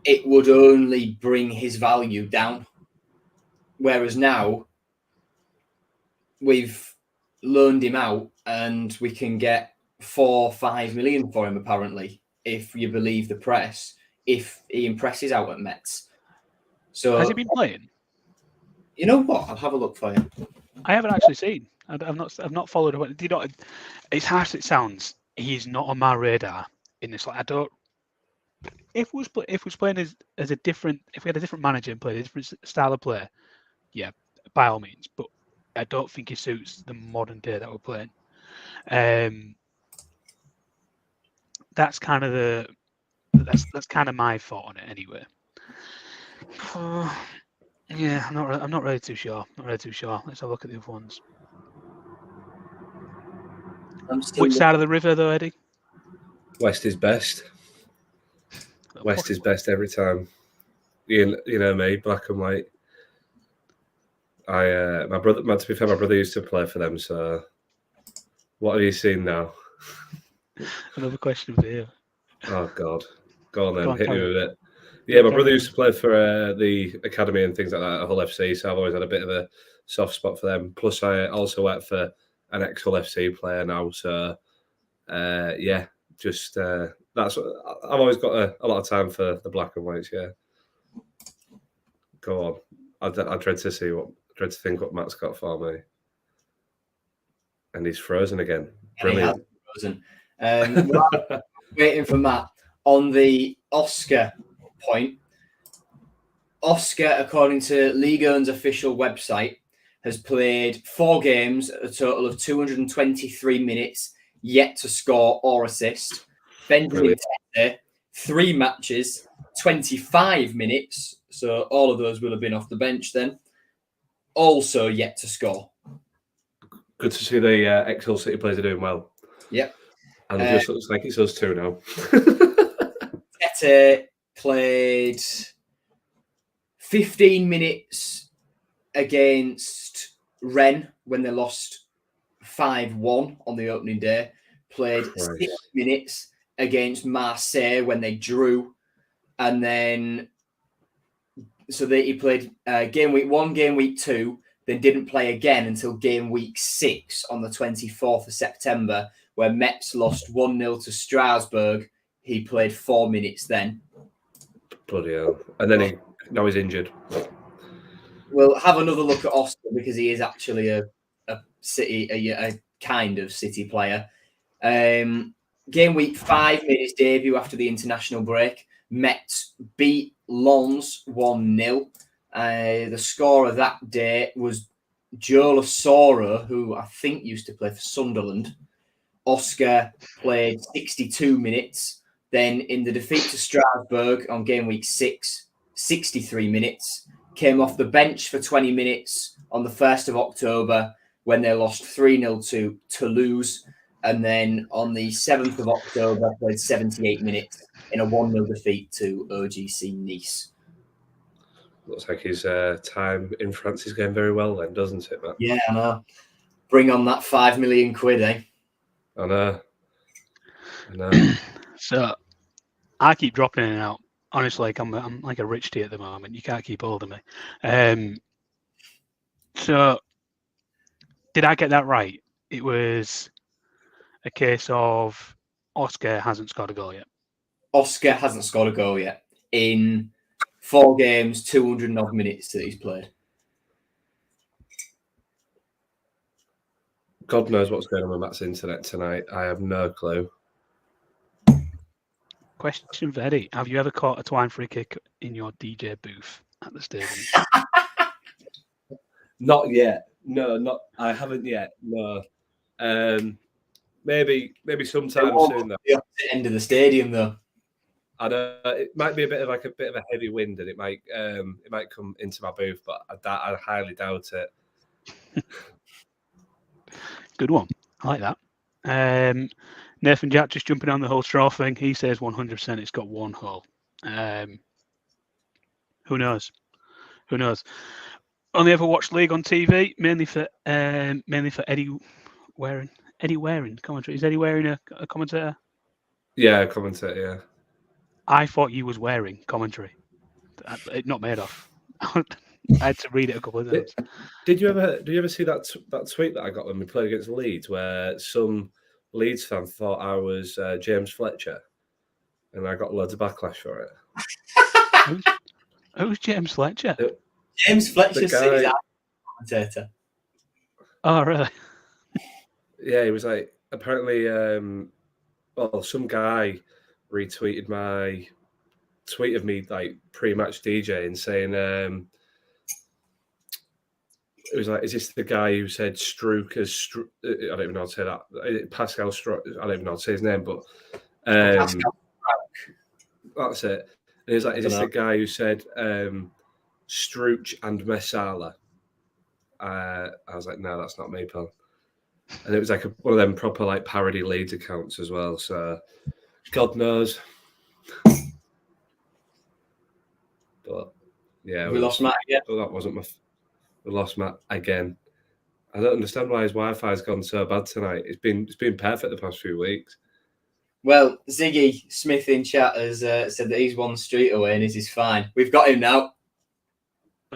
It would only bring his value down. Whereas now we've loaned him out and we can get 4-5 million for him, apparently, if you believe the press, if he impresses out at Mets. So has he been playing? You know what? I'll have a look for you. I haven't actually seen. I've not followed him. Do you know? It's harsh as it sounds. He's not on my radar in this. Like, I don't. If we was playing as a different, if we had a different manager and played a different style of play, yeah, by all means. But I don't think he suits the modern day that we're playing. That's kind of that's kind of my thought on it anyway. Yeah, I'm not really too sure. Not really too sure. Let's have a look at the other ones. Which side of the river, though, Eddie? West is best. West is best every time. You know me, black and white. My brother. To be fair, my brother used to play for them. So, what have you seen now? Another question for you. Oh God, go on then, Go on, hit me carry with it. Yeah, my carry brother on. used to play for the academy and things like that at Hull FC, so I've always had a bit of a soft spot for them. Plus, I also work for an ex-Hull FC player now, so yeah, just that's I've always got a lot of time for the black and whites. Yeah, go on. I dread to think what Matt's got for me, and he's frozen again. Brilliant. Frozen. Waiting for Matt on the Oscar point. Oscar, according to Ligue 1's official website, has played 4 games, a total of 223 minutes, yet to score or assist. Benjamin Tete, 3 matches, 25 minutes. So all of those will have been off the bench then. Also yet to score. Good to see the ex-Hull City players are doing well. Yep. And it just looks like it's us two now. Tete played 15 minutes against Rennes when they lost 5-1 on the opening day. Played 6 minutes against Marseille when they drew. And then, he played game week 1, game week 2, then didn't play again until game week 6 on the 24th of September, where Metz lost 1-0 to Strasbourg. He played 4 minutes then. Bloody hell. And then now he's injured. We'll have another look at Oscar because he is actually a kind of City player. Game week 5 made its debut after the international break. Metz beat Lens 1-0. The scorer that day was Joe Lasoro, who I think used to play for Sunderland. Oscar played 62 minutes. Then in the defeat to Strasbourg on game week 6, 63 minutes. Came off the bench for 20 minutes on the 1st of October when they lost 3-0 to Toulouse. And then on the 7th of October, played 78 minutes in a 1-0 defeat to OGC Nice. Looks like his time in France is going very well then, doesn't it, Matt? Yeah, I know. Bring on that 5 million quid, eh? I know. So I keep dropping in and out. Honestly, I'm like a rich tea at the moment. You can't keep hold of me. So did I get that right? It was a case of Oscar hasn't scored a goal yet. Oscar hasn't scored a goal yet in 4 games, 200 odd minutes that he's played. God knows what's going on with Matt's internet tonight. I have no clue. Question for Eddie. Have you ever caught a twine free kick in your DJ booth at the stadium? Not yet. No, I haven't yet. No. Maybe sometime soon though. The opposite end of the stadium though. I know it might be a bit of a heavy wind, and it might come into my booth, but I highly doubt it. Good one. I like that. Nathan Jack just jumping on the whole straw thing. He says 100% it's got 1 hole. Who knows? Only ever watched League on TV, mainly for Eddie Waring. Eddie Waring commentary. Is Eddie Waring a commentator? Yeah, a commentator. Yeah. I thought you was wearing commentary. Not made off. I had to read it a couple of times. Did you ever see that tweet that I got when we played against Leeds, where some Leeds fan thought I was James Fletcher, and I got loads of backlash for it. Who's James Fletcher? James Fletcher, City's commentator. Oh, really? Yeah, he was like apparently. Some guy retweeted my tweet of me like pre-match DJing, saying it was like, is this the guy who said Struck as I don't even know how to say that. Pascal Struck. I don't even know how to say his name, but that's it. he was like, "Is this dunno. the guy who said Struch and Messala?" I was like, "No, that's not me, pal." And it was like one of them proper like parody Leeds accounts as well. So God knows. But yeah, We lost Matt again. Well, that wasn't my. We lost Matt again. I don't understand why his Wi-Fi's gone so bad tonight. It's been perfect the past few weeks. Well, Ziggy Smith in chat has said that he's one street away and he's fine. We've got him now.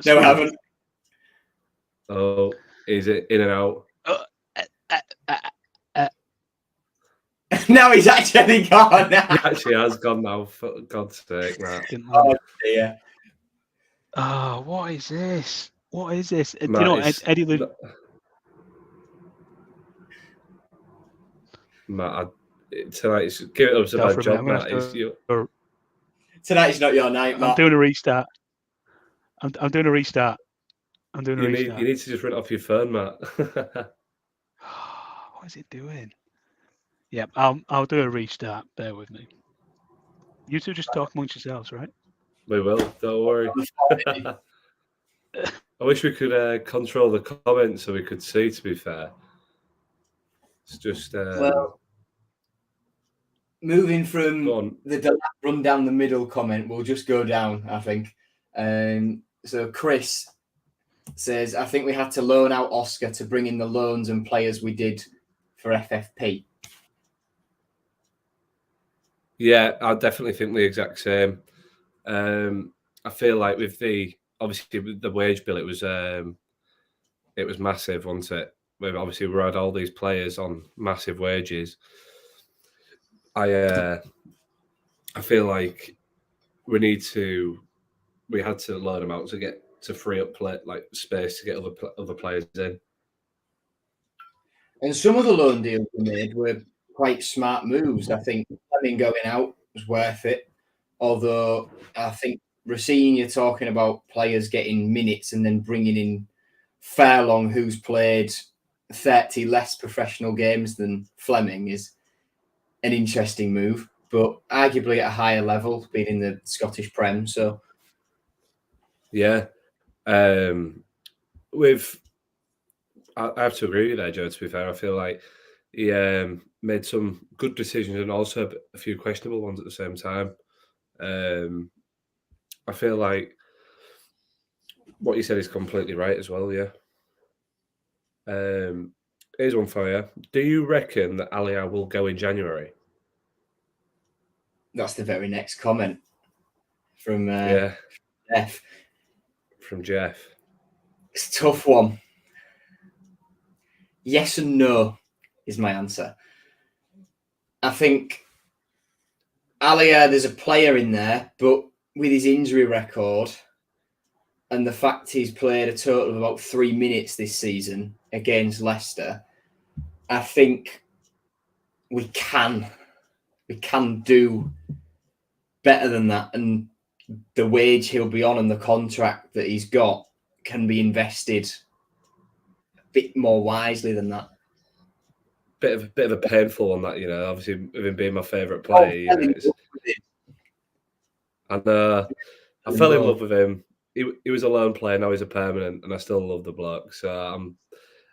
No, we haven't. Oh, is it in and out? Now he's actually gone. He actually has gone now, for God's sake, Matt. Oh, dear. Oh, what is this? What is this? Do Matt, you know Eddie Lund? Matt, tonight's give it up to bad job, Matt. Tonight's not your night, Matt. I'm doing a restart. I'm doing a restart. You need to just run it off your phone, Matt. What is it doing? Yep, I'll do a restart. Bear with me. You two just talk amongst yourselves, right? We will. Don't worry. I wish we could control the comments so we could see. To be fair, it's just well, moving from the run down the middle comment, we'll just go down. I think. So Chris says, I think we had to loan out Oscar to bring in the loans and players we did for FFP. Yeah, I definitely think the exact same. I feel like with the wage bill, it was massive, wasn't it? Obviously, we had all these players on massive wages. I feel like we had to loan them out to free up space to get other players in. And some of the loan deals we made were quite smart moves. I think Fleming going out was worth it. Although I think Racine, you're talking about players getting minutes and then bringing in Fairlong, who's played 30 less professional games than Fleming, is an interesting move, but arguably at a higher level, being in the Scottish Prem. So, yeah, I have to agree with that, Joe. To be fair, I feel like he made some good decisions and also a few questionable ones at the same time. I feel like what you said is completely right as well. Yeah. Here's one for you. Do you reckon that Aliar will go in January? That's the very next comment from Jeff. From Jeff. It's a tough one. Yes and no is my answer. I think Aliar, there's a player in there, but with his injury record and the fact he's played a total of about 3 minutes this season against Leicester, I think we can do better than that. And the wage he'll be on and the contract that he's got can be invested a bit more wisely than that. Bit of a painful one, that, obviously with him being my favourite player. I fell in love with him. He was a lone player, now he's a permanent, and I still love the bloke. So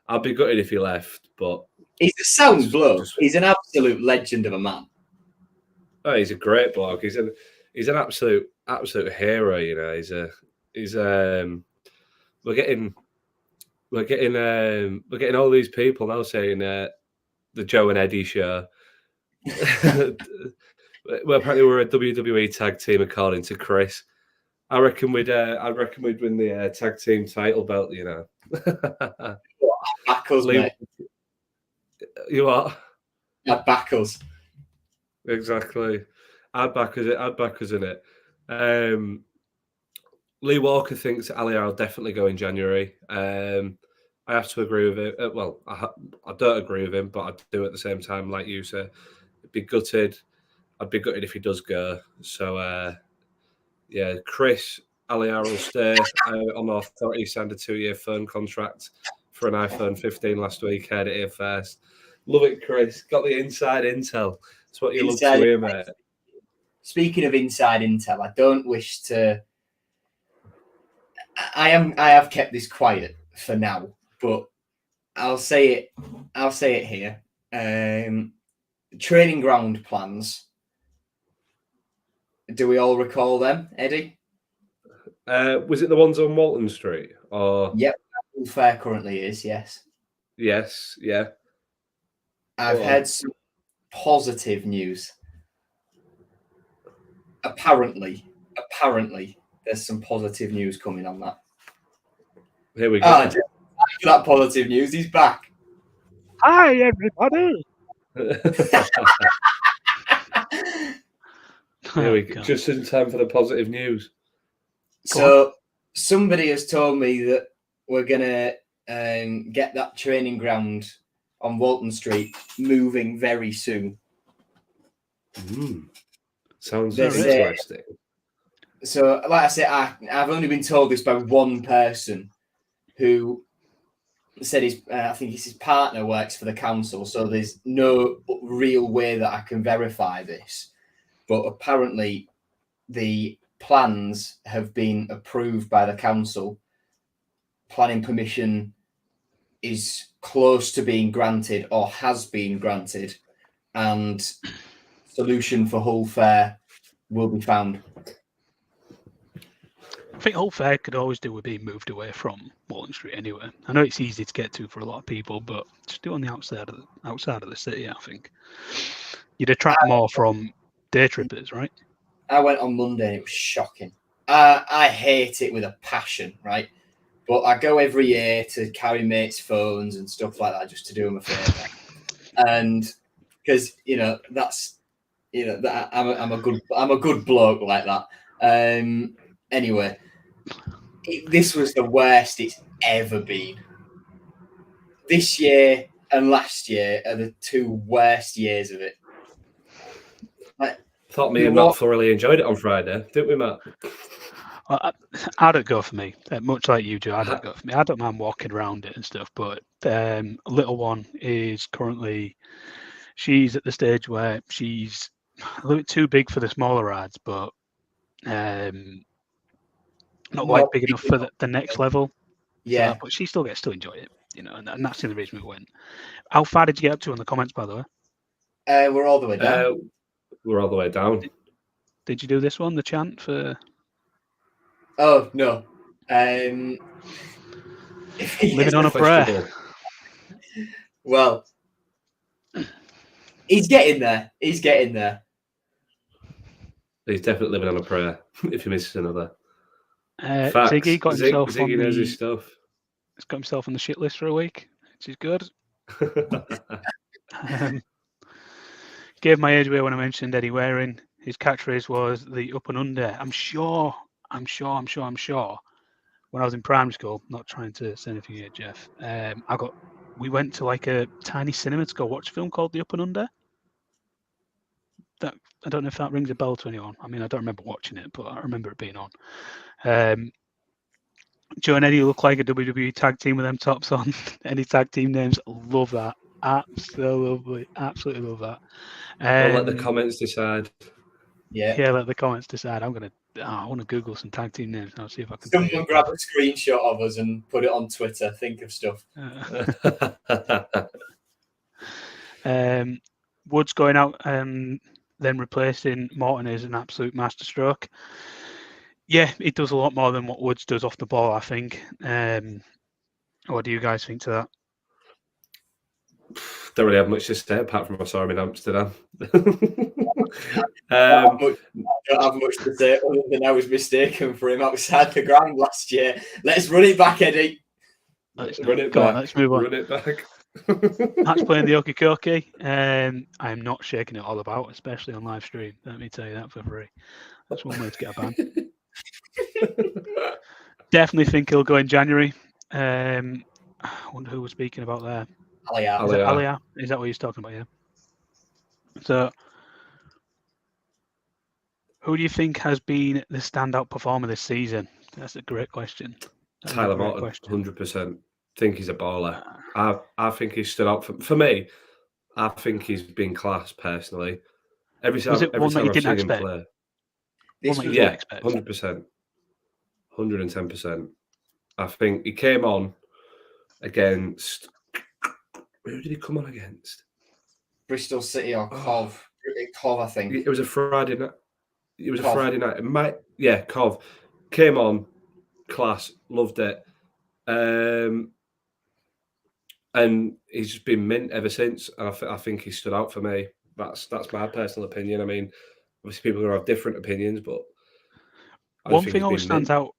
I'd be gutted if he left, but he's a sound bloke. He's an absolute legend of a man. Oh, he's a great bloke. He's an absolute hero. We're getting all these people now saying the Joe and Eddie show. Well, apparently we're a WWE tag team according to Chris. I reckon we'd win the tag team title belt. Backles, mate. You what? Yeah, backles. Exactly. I'd back us in it. Lee Walker thinks Aliar will definitely go in January. I have to agree with it. Well, I don't agree with him, but I do at the same time, like you said. I'd be gutted if he does go. So, yeah, Chris, Aliar will stay on authority. Signed a 2-year phone contract for an iPhone 15 last week. Heard it here first. Love it, Chris. Got the inside intel. It's what you love to hear, mate. speaking of inside intel, I don't wish to. I have kept this quiet for now, but I'll say it. I'll say it here. Training ground plans. Do we all recall them, Eddie? Was it the ones on Walton Street? Or Yep, Fair currently is. Yes, yes, yeah. I've had some positive news. Apparently, there's some positive news coming on that. Here we go. That positive news. He's back. Hi, everybody. Here we go. Just in time for the positive news. So somebody has told me that we're gonna get that training ground on Walton Street moving very soon. Sounds interesting. So, like I said, I've only been told this by one person who said I think his partner works for the council, so there's no real way that I can verify this. But apparently, the plans have been approved by the council. Planning permission is close to being granted or has been granted, and solution for Hull Fair will be found. I think Hull Fair could always do with being moved away from Walton Street anyway. I know it's easy to get to for a lot of people, but just do it on the outside of the city. I think you'd attract more from day trippers, right? I went on Monday and it was shocking. I hate it with a passion, right? But I go every year to carry mates' phones and stuff like that just to do them a favour, and because I'm a good bloke like that. Anyway, this was the worst it's ever been. This year and last year are the two worst years of it. Thought me and Matt thoroughly enjoyed it on Friday, didn't we, Matt? Well, I don't go for me. Much like you do, I don't go for me. I don't mind walking around it and stuff, but little one is currently, she's at the stage where she's a little bit too big for the smaller rides, but not quite big enough for the next level. Yeah. So, but she still gets to enjoy it, and that's the only reason we went. How far did you get up to in the comments, by the way? We're all the way down. We're all the way down. Did you do this one, the chant for? Oh no. Living on a prayer. Well, he's getting there. He's definitely living on a prayer. If he misses another. Ziggy got himself Ziggy knows his stuff. He's got himself on the shit list for a week, which is good. Gave my age away when I mentioned Eddie Waring. His catchphrase was the up and under. I'm sure. When I was in primary school, not trying to say anything here, Jeff. We went to like a tiny cinema to go watch a film called The Up and Under. I don't know if that rings a bell to anyone. I mean, I don't remember watching it, but I remember it being on. Joe and Eddie look like a WWE tag team with them tops on. Any tag team names, love that. Absolutely love that. We'll let the comments decide. Yeah, let the comments decide. I want to Google some tag team names and I'll see if I can. Someone grab a screenshot of us and put it on Twitter. Think of stuff. Woods going out and then replacing Morton is an absolute masterstroke. Yeah, it does a lot more than what Woods does off the ball, I think. What do you guys think to that? Don't really have much to say apart from I saw him in Amsterdam. I don't have much to say other than I was mistaken for him outside the ground last year. Let's run it back, Eddie. Let's move on. Run it back. Matt's playing the Okie Kokie. I am not shaking it all about, especially on live stream. Let me tell you that for free. That's one way to get a ban. Definitely think he'll go in January. I wonder who was speaking about there. Aliyah. Is that what he's talking about? Yeah. So, who do you think has been the standout performer this season? That's a great question. Tyler Morton, 100%. Think he's a baller. I think he's stood out for me. I think he's been class personally. Every time I've seen him play. This One that was you Yeah, expect. 100%. 110%. I think he came on against. Who did he come on against? Bristol City or Cov. Cov, I think. It was a Friday night. It was Cov. a Friday night. Cov came on, class, loved it, and he's just been mint ever since. And I think he stood out for me. That's my personal opinion. I mean, obviously people are gonna have different opinions, but One thing always stands out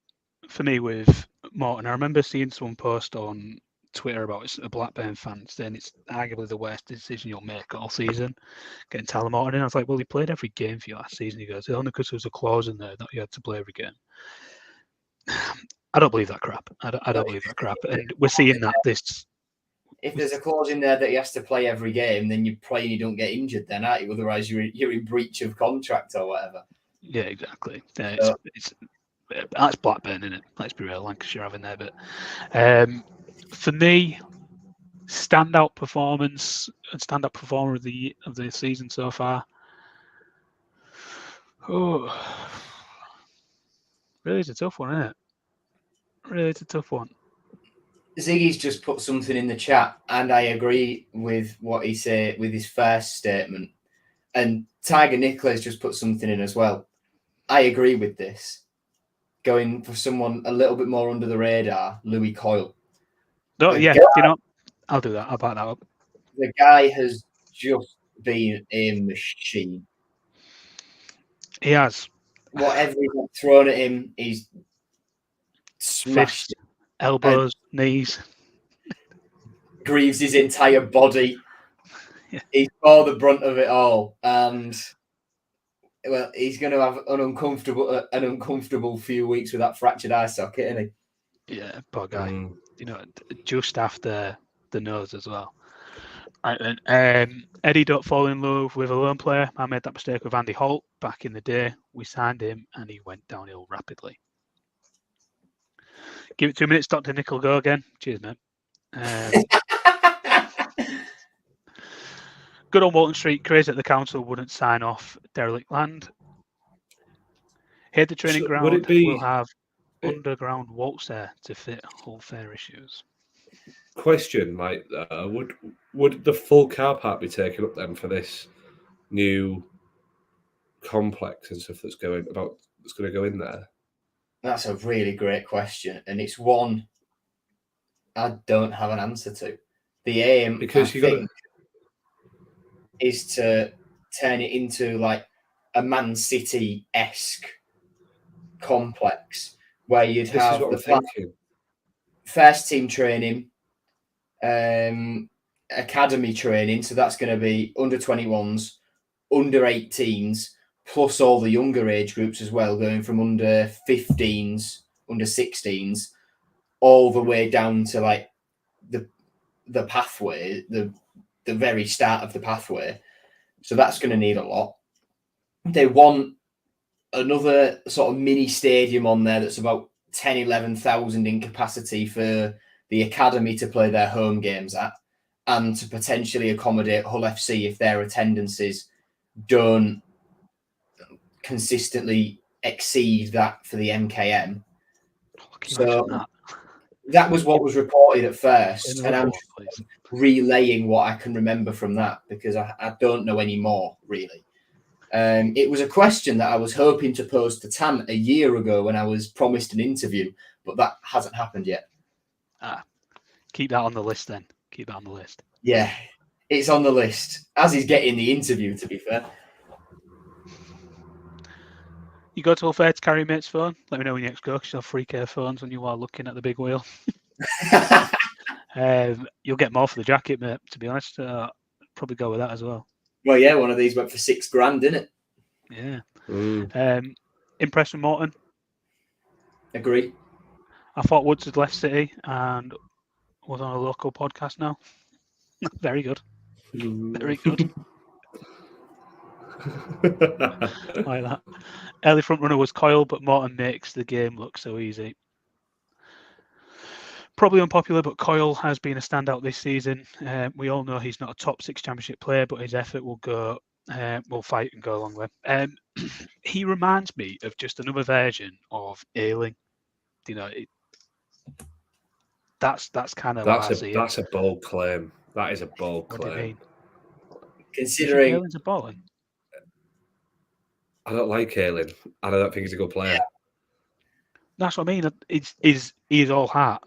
for me with Morton. I remember seeing someone post on Twitter about a Blackburn fan saying it's arguably the worst decision you'll make all season, getting Tyler Morton in. I was like, well, he played every game for you last season. He goes, only because there was a clause in there that you had to play every game. I don't believe that crap. I don't believe that crap. And we're seeing that this. If there's a clause in there that he has to play every game, then you're playing, you don't get injured then, aren't you? Otherwise, you're in breach of contract or whatever. Yeah, exactly. That's Blackburn, isn't it? Let's be real, Lancashire having there. But for me, standout performance and standout performer of the season so far. Oh, really, it's a tough one, isn't it? Really, it's a tough one. Ziggy's just put something in the chat, and I agree with what he said with his first statement. And Tiger Nicholas just put something in as well. I agree with this. Going for someone a little bit more under the radar, Louis Coyle. No, The yeah, guy- you know, I'll do that. I'll back that up. The guy has just been a machine. He has. Whatever he's thrown at him, he's smashed Fists, elbows, knees. Grieves his entire body. Yeah. He's bore the brunt of it all, and well, he's going to have an uncomfortable few weeks with that fractured eye socket, isn't he? Yeah, poor guy. You know, just after the nose as well. And Eddie don't fall in love with a lone player. I made that mistake with Andy Holt back in the day. We signed him, and he went downhill rapidly. Give it 2 minutes. Dr. Nick will go again. Cheers, mate. Good on Walton Street. Crazy that the council wouldn't sign off derelict land. Here at the training ground, we'll have underground walks there to fit Hull Fair issues. Question, like, would the full car park be taken up then for this new complex and stuff that's going to go in there? That's a really great question, and it's one I don't have an answer to. The aim, because is to turn it into like a Man City-esque complex where you'd have the first team training, academy training. So that's going to be under 21s, under 18s, plus all the younger age groups as well, going from under 15s, under 16s, all the way down to like the pathway, the very start of the pathway. So that's going to need a lot. They want another sort of mini stadium on there that's about 10, 11,000 in capacity for the academy to play their home games at, and to potentially accommodate Hull FC if their attendances don't consistently exceed that for the MKM. So that was what was reported at first, and I'm relaying what I can remember from that because I don't know any more, really. It was a question that I was hoping to pose to Tam a year ago when I was promised an interview, but that hasn't happened yet. Keep that on the list then. Keep that on the list. Yeah, it's on the list, as he's getting the interview, to be fair. You go to Hull Fair to carry your mate's phone? Let me know when you next go, because you'll have free care phones when you are looking at the big wheel. You'll get more for the jacket, mate, to be honest. Probably go with that as well. Well, yeah, one of these went for $6,000, didn't it? Yeah. Impressed with Morton? Agree. I thought Woods had left City and was on a local podcast now. Very good. Very good. Like that. Early front runner was Coyle, but Morton makes the game look so easy. Probably unpopular, but Coyle has been a standout this season. We all know he's not a top 6 championship player, but his effort will go will fight and go a long way. He reminds me of just another version of Ayling. You know, that's kind of what I see. That's a bold claim. That is a bold What claim. do you mean? Considering Ayling's a balling. I don't like Ayling, and I don't think he's a good player. That's what I mean. He's all heart.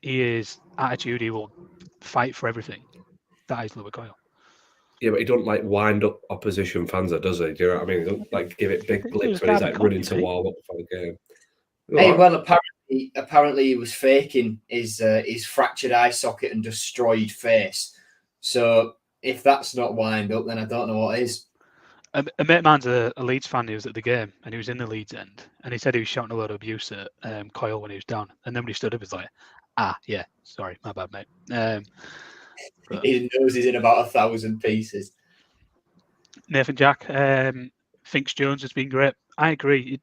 He is attitude. He will fight for everything. That is Louis Coyle. Yeah, but he don't like wind up opposition fans, does he? Do you know what I mean? He don't like give it big blips when he's like running to wall up before the game. Hey, well, apparently he was faking his fractured eye socket and destroyed face. So if that's not wind up, then I don't know what is. A mate of mine's a Leeds fan. He was at the game and he was in the Leeds end, and he said he was shouting a lot of abuse at Coyle when he was down. And then when he stood up, he was like, yeah, sorry, my bad, mate. He knows he's in about 1,000 pieces. Nathan Jack thinks Jones has been great. I agree.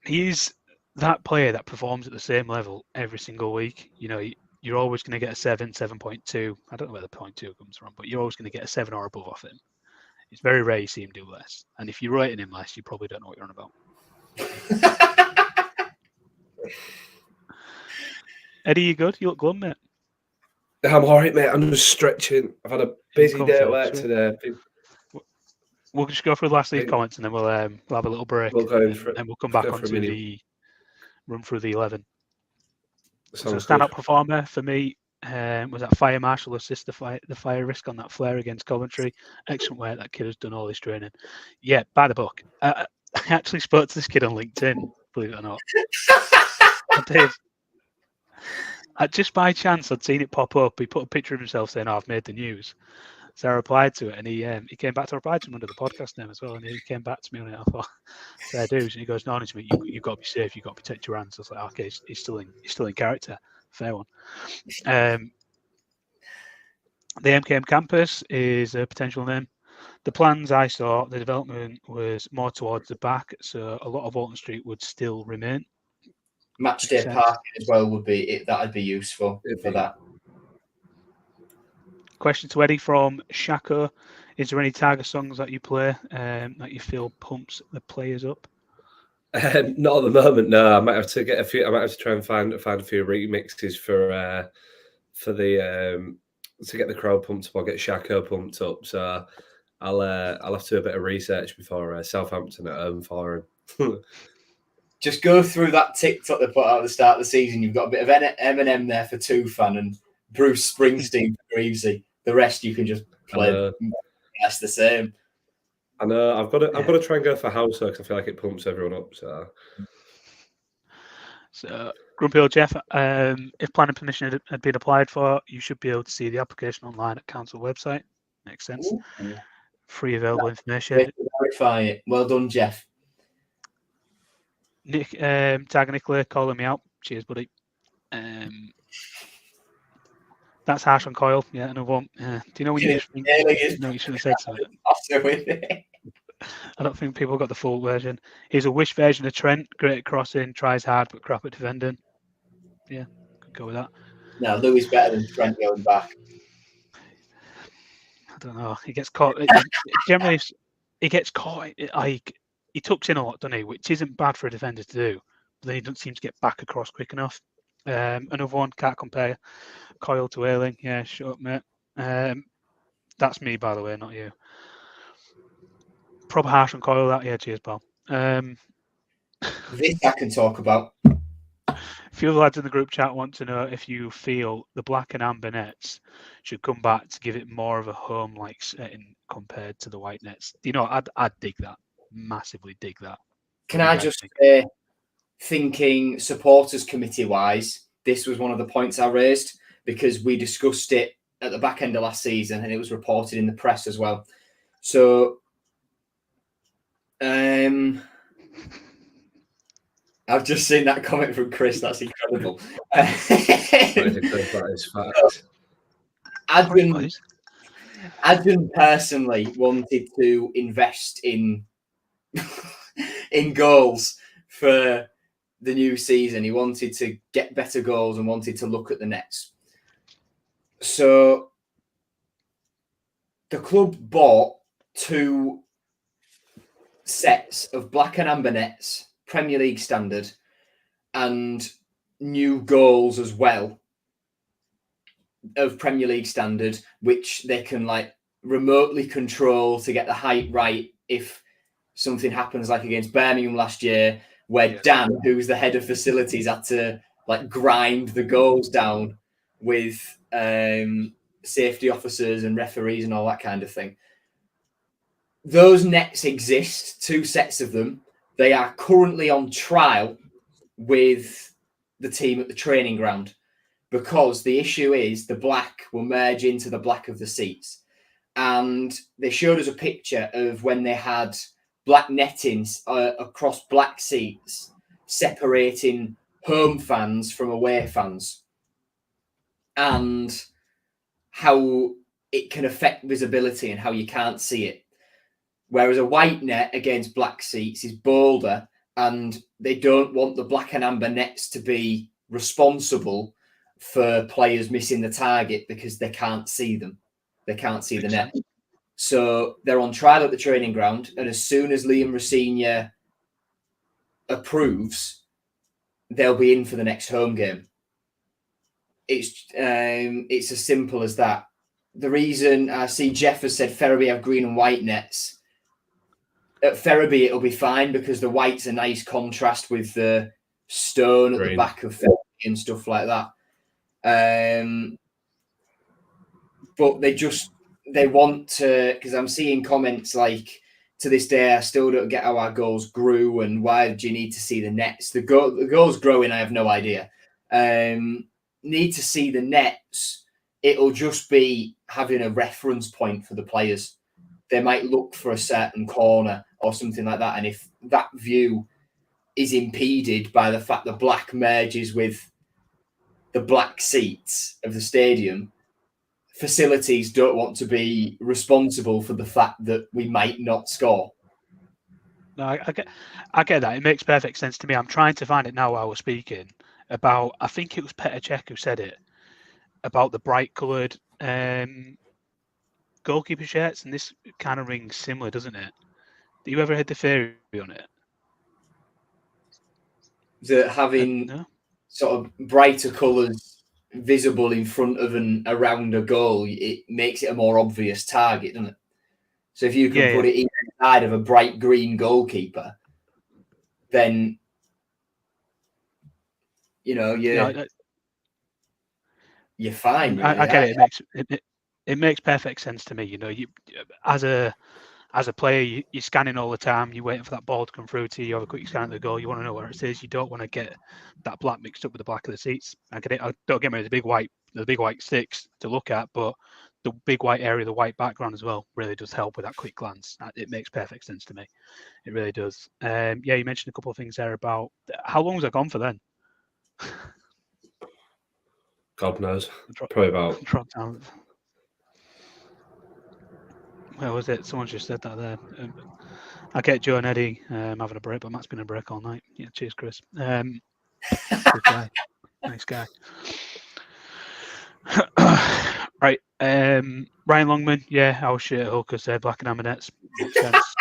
He's that player that performs at the same level every single week. You know, you're always going to get a 7.2. I don't know where the 0.2 comes from, but you're always going to get a 7 or above off him. It's very rare you see him do less. And if you're rating him less, you probably don't know what you're on about. Eddie, you good? You look glum, mate. I'm all right, mate. I'm just stretching. I've had a busy day at work today. We'll just go through the last of these comments and then we'll have a little break. We'll go for, and we'll come back onto the run through the 11. So stand-up performer for me was that Fire Marshall assist the fire risk on that flare against Coventry. Excellent work. That kid has done all his training. Yeah, by the book. I actually spoke to this kid on LinkedIn, believe it or not. I did. Just by chance, I'd seen it pop up. He put a picture of himself saying, I've made the news. So I replied to it, and he came back to reply to him under the podcast name as well. And he came back to me on it. I thought, fair dues. And he goes, no, honestly, you've got to be safe. You've got to protect your hands. I was like, okay, he's still in character. Fair one. The MKM campus is a potential name. The plans I saw, the development was more towards the back, so a lot of Walton Street would still remain. Matchday parking as well would be that'd be useful for that. Question to Eddie from Shako: is there any Tiger songs that you play that you feel pumps the players up? Not at the moment. No, I might have to get a few. I might have to try and find a few remixes for the to get the crowd pumped up or get Shako pumped up. So I'll have to do a bit of research before Southampton at home for him. Just go through that TikTok they put out at the start of the season. You've got a bit of Eminem there for Tufan and Bruce Springsteen for Greavesy. The rest you can just play. That's the same. I know. I've got to try and go for Hauser because I feel like it pumps everyone up. So Grumpy old Jeff, if planning permission had been applied for, you should be able to see the application online at council website. Makes sense. Ooh. Free available information. Verify it. Well done, Jeff. Nick, Tiger Nicola calling me out. Cheers, buddy. That's harsh on Coyle. Yeah, another one. Do you know when you just think, no, you shouldn't have said something. I don't think people got the full version. He's a wish version of Trent. Great at crossing, tries hard but crap at defending. Yeah, could go with that. No, Louis better than Trent going back. I don't know. He gets caught. Generally, he gets caught. Like he tucks in a lot, doesn't he? Which isn't bad for a defender to do. But then he doesn't seem to get back across quick enough. Another one, can't compare Coyle to Ayling. Yeah, shut up, mate. That's me, by the way, not you. Proper harsh on Coyle, that. Yeah, cheers, pal. This I can talk about. A few of the lads in the group chat want to know if you feel the black and amber nets should come back to give it more of a home-like setting compared to the white nets. You know, I'd dig that. Massively dig that. Can I just say, thinking supporters committee-wise, this was one of the points I raised because we discussed it at the back end of last season and it was reported in the press as well. So, I've just seen that comment from Chris. That's incredible. Adrian personally wanted to invest in goals for the new season. He wanted to get better goals and wanted to look at the nets. So the club bought 2 sets of black and amber nets, Premier League standard, and new goals as well of Premier League standard, which they can like remotely control to get the height right if something happens like against Birmingham last year, where Dan, who's the head of facilities, had to like grind the goals down with safety officers and referees and all that kind of thing. Those nets exist, 2 sets of them. They are currently on trial with the team at the training ground, because the issue is the black will merge into the black of the seats. And they showed us a picture of when they had black nettings across black seats, separating home fans from away fans, and how it can affect visibility and how you can't see it. Whereas a white net against black seats is bolder, and they don't want the black and amber nets to be responsible for players missing the target because they can't see them. They can't see the net. So they're on trial at the training ground, and as soon as Liam Rosenior approves, they'll be in for the next home game. It's as simple as that. The reason I see Jeff has said Ferriby have green and white nets. At Ferriby, it'll be fine because the white's a nice contrast with the stone at the back of Ferriby and stuff like that. But they want to, because I'm seeing comments like, to this day, I still don't get how our goals grew and why do you need to see the nets? The goals growing, I have no idea. Need to see the nets. It'll just be having a reference point for the players. They might look for a certain corner or something like that. And if that view is impeded by the fact the black merges with the black seats of the stadium, facilities don't want to be responsible for the fact that we might not score. No, I get that. It makes perfect sense to me. I'm trying to find it now while we're speaking about, I think it was Petr Cech who said it, about the bright coloured goalkeeper shirts, and this kind of rings similar, doesn't it? Do you ever heard the theory on it? That having sort of brighter colours visible in front of and around a goal, it makes it a more obvious target, doesn't it? So if you can put it inside of a bright green goalkeeper, then you're fine. Really. I get it. It makes perfect sense to me. You as a player, you're scanning all the time. You're waiting for that ball to come through to you. You have a quick scan at the goal. You want to know where it is. You don't want to get that black mixed up with the black of the seats. I get it. Don't get me the big white sticks to look at, but the big white area, the white background as well, really does help with that quick glance. It makes perfect sense to me. It really does. You mentioned a couple of things there about how long was it gone for then? God knows. Probably about. Where was it? Someone just said that there. I get Joe and Eddie having a break, but Matt's been a break all night. Yeah, cheers, Chris. Good guy. Nice guy. Right. Ryan Longman. Yeah, our shit hooker said black and amber nets. Makes sense.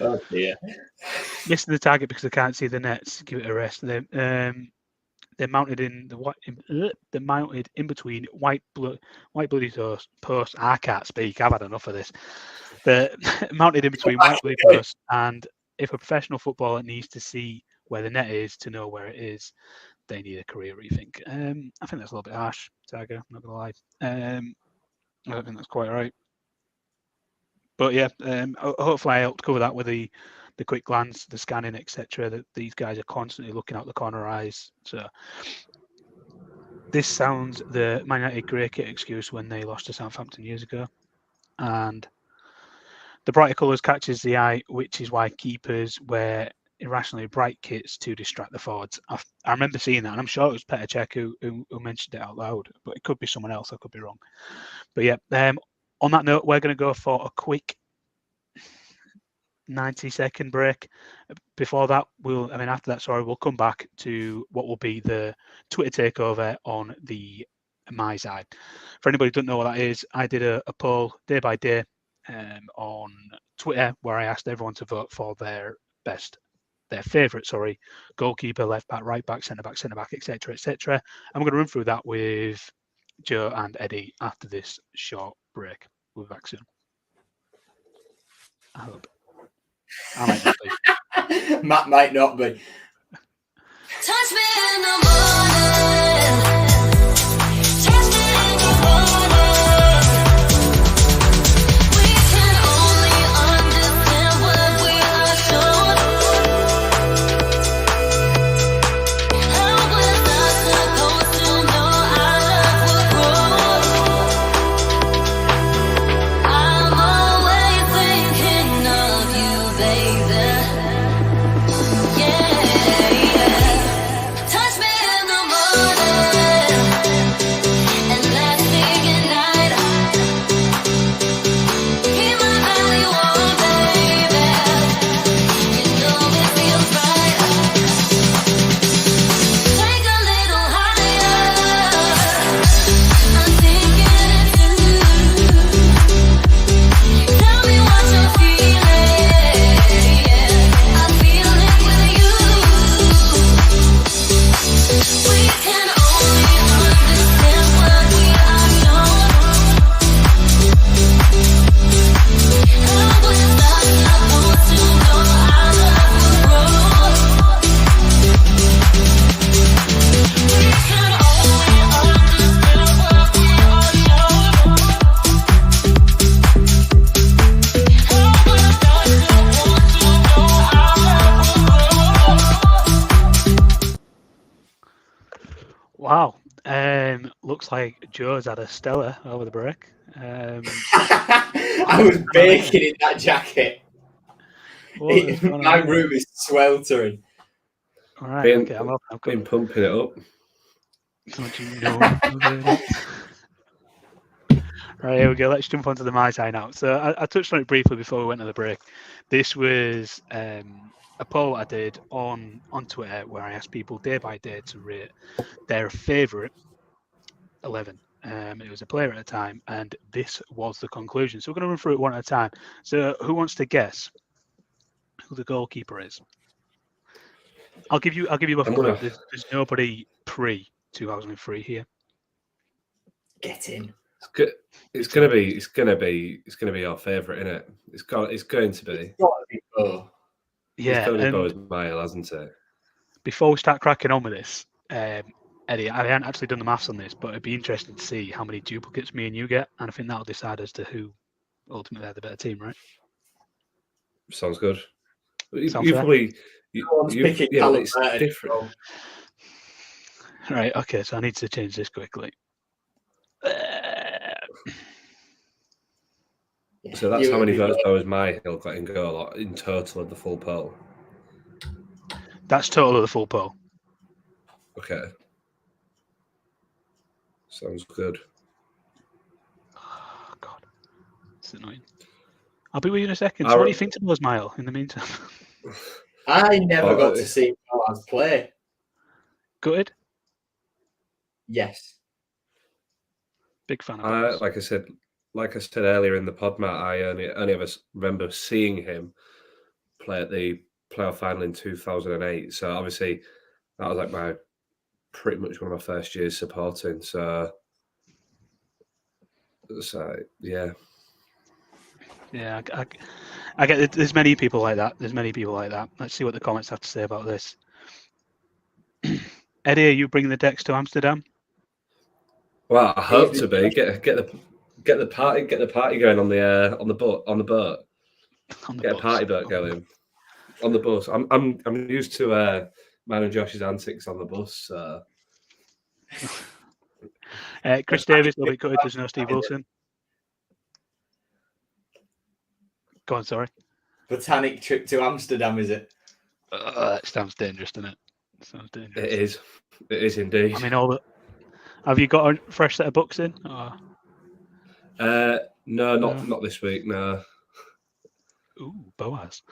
Oh dear. Missing the target because they can't see the nets. Give it a rest. They're mounted in the white. They're mounted in between white bloody posts. I can't speak. I've had enough of this. They're mounted in between white bloody posts, and if a professional footballer needs to see where the net is to know where it is, they need a career rethink. I think that's a little bit harsh, Tiger. I'm not gonna lie. I don't think that's quite right. But yeah, hopefully I helped cover that with the quick glance, the scanning, etc. That these guys are constantly looking out the corner eyes. So this sounds the Man United grey kit excuse when they lost to Southampton years ago, and the brighter colours catches the eye, which is why keepers wear irrationally bright kits to distract the forwards. I remember seeing that, and I'm sure it was Petr Cech who mentioned it out loud, but it could be someone else. I could be wrong. But yeah, on that note, we're going to go for a quick 90-second break. Before that, we'll come back to what will be the Twitter takeover on the my side. For anybody who doesn't know what that is, I did a poll day by day on Twitter where I asked everyone to vote for their favourite, goalkeeper, left back, right back, centre back, etc., etc. I'm going to run through that with Joe and Eddie after this short break. We'll be back soon. I hope. I might not be. Matt might not be. Touch me in the morning. Touch me in the morning. We can only understand what we are shown. How was I supposed to know our love would grow? I'm always thinking of you, baby. Yeah. Touch me in the morning and last thing at night. Keep my belly warm, baby. You know it feels right. Take a little higher. I'm thinking it too. Tell me what you're feeling. I feel it with you. We can only understand what we are shown. How was I supposed to know our love would grow? We can only understand what we are shown. How was I supposed to know our love would grow? Wow. Looks like Joe's had a stellar over the break. I was baking in that jacket. What is going My on? room is sweltering. All right. Been- Okay. I'm up. I've Been got. pumping it up. Don't you know? Right, here we go. Let's jump onto the My Side now. So I touched on it briefly before we went to the break. This was a poll I did on Twitter where I asked people day by day to rate their favourite 11. It was a player at a time, and this was the conclusion. So we're going to run through it one at a time. So who wants to guess who the goalkeeper is? I'll give you a I'm clue. gonna- There's nobody pre 2003 here. Get in. It's good. It's gonna be our favourite, isn't it? It's going to be. It's got to be Bo. Yeah. It's going to and go as Mile, hasn't it? before we start cracking on with this, Eddie, I haven't actually done the maths on this, but it'd be interesting to see how many duplicates me and you get, and I think that'll decide as to who ultimately had the better team, right? Sounds good. You Sounds fair. probably. Everyone's picking Yeah, Callum it's Burton. different. Right. Okay. So I need to change this quickly. Yeah, So that's you how many would be votes Bo. though as my hill got in goal in total of the full poll. That's total of the full poll. Okay. Sounds good. Oh God, it's annoying. I'll be with you in a second. So I what do you re- think to Buzz Mile in the meantime? I never Oh, got to see Boaz play. Good. Yes. Big fan of Boaz. Like I said earlier in the pod, Matt, I only ever remember seeing him play at the playoff final in 2008. So obviously that was like pretty much one of my first years supporting. So yeah. Yeah, I get it. There's many people like that. Let's see what the comments have to say about this. Eddie, are you bringing the decks to Amsterdam? Well, I hope to be get the party going on the boat. On the Get a bus? party boat going on the bus. I'm used to mine and Josh's antics on the bus. So. Chris Davis, a little bit gutted. There's no Steve Wilson. Go on, sorry. Botanic trip to Amsterdam, is it? It sounds dangerous, doesn't it? Sounds dangerous. It is indeed. I mean, have you got a fresh set of books in? Or... No, not this week. No. Ooh, Boaz.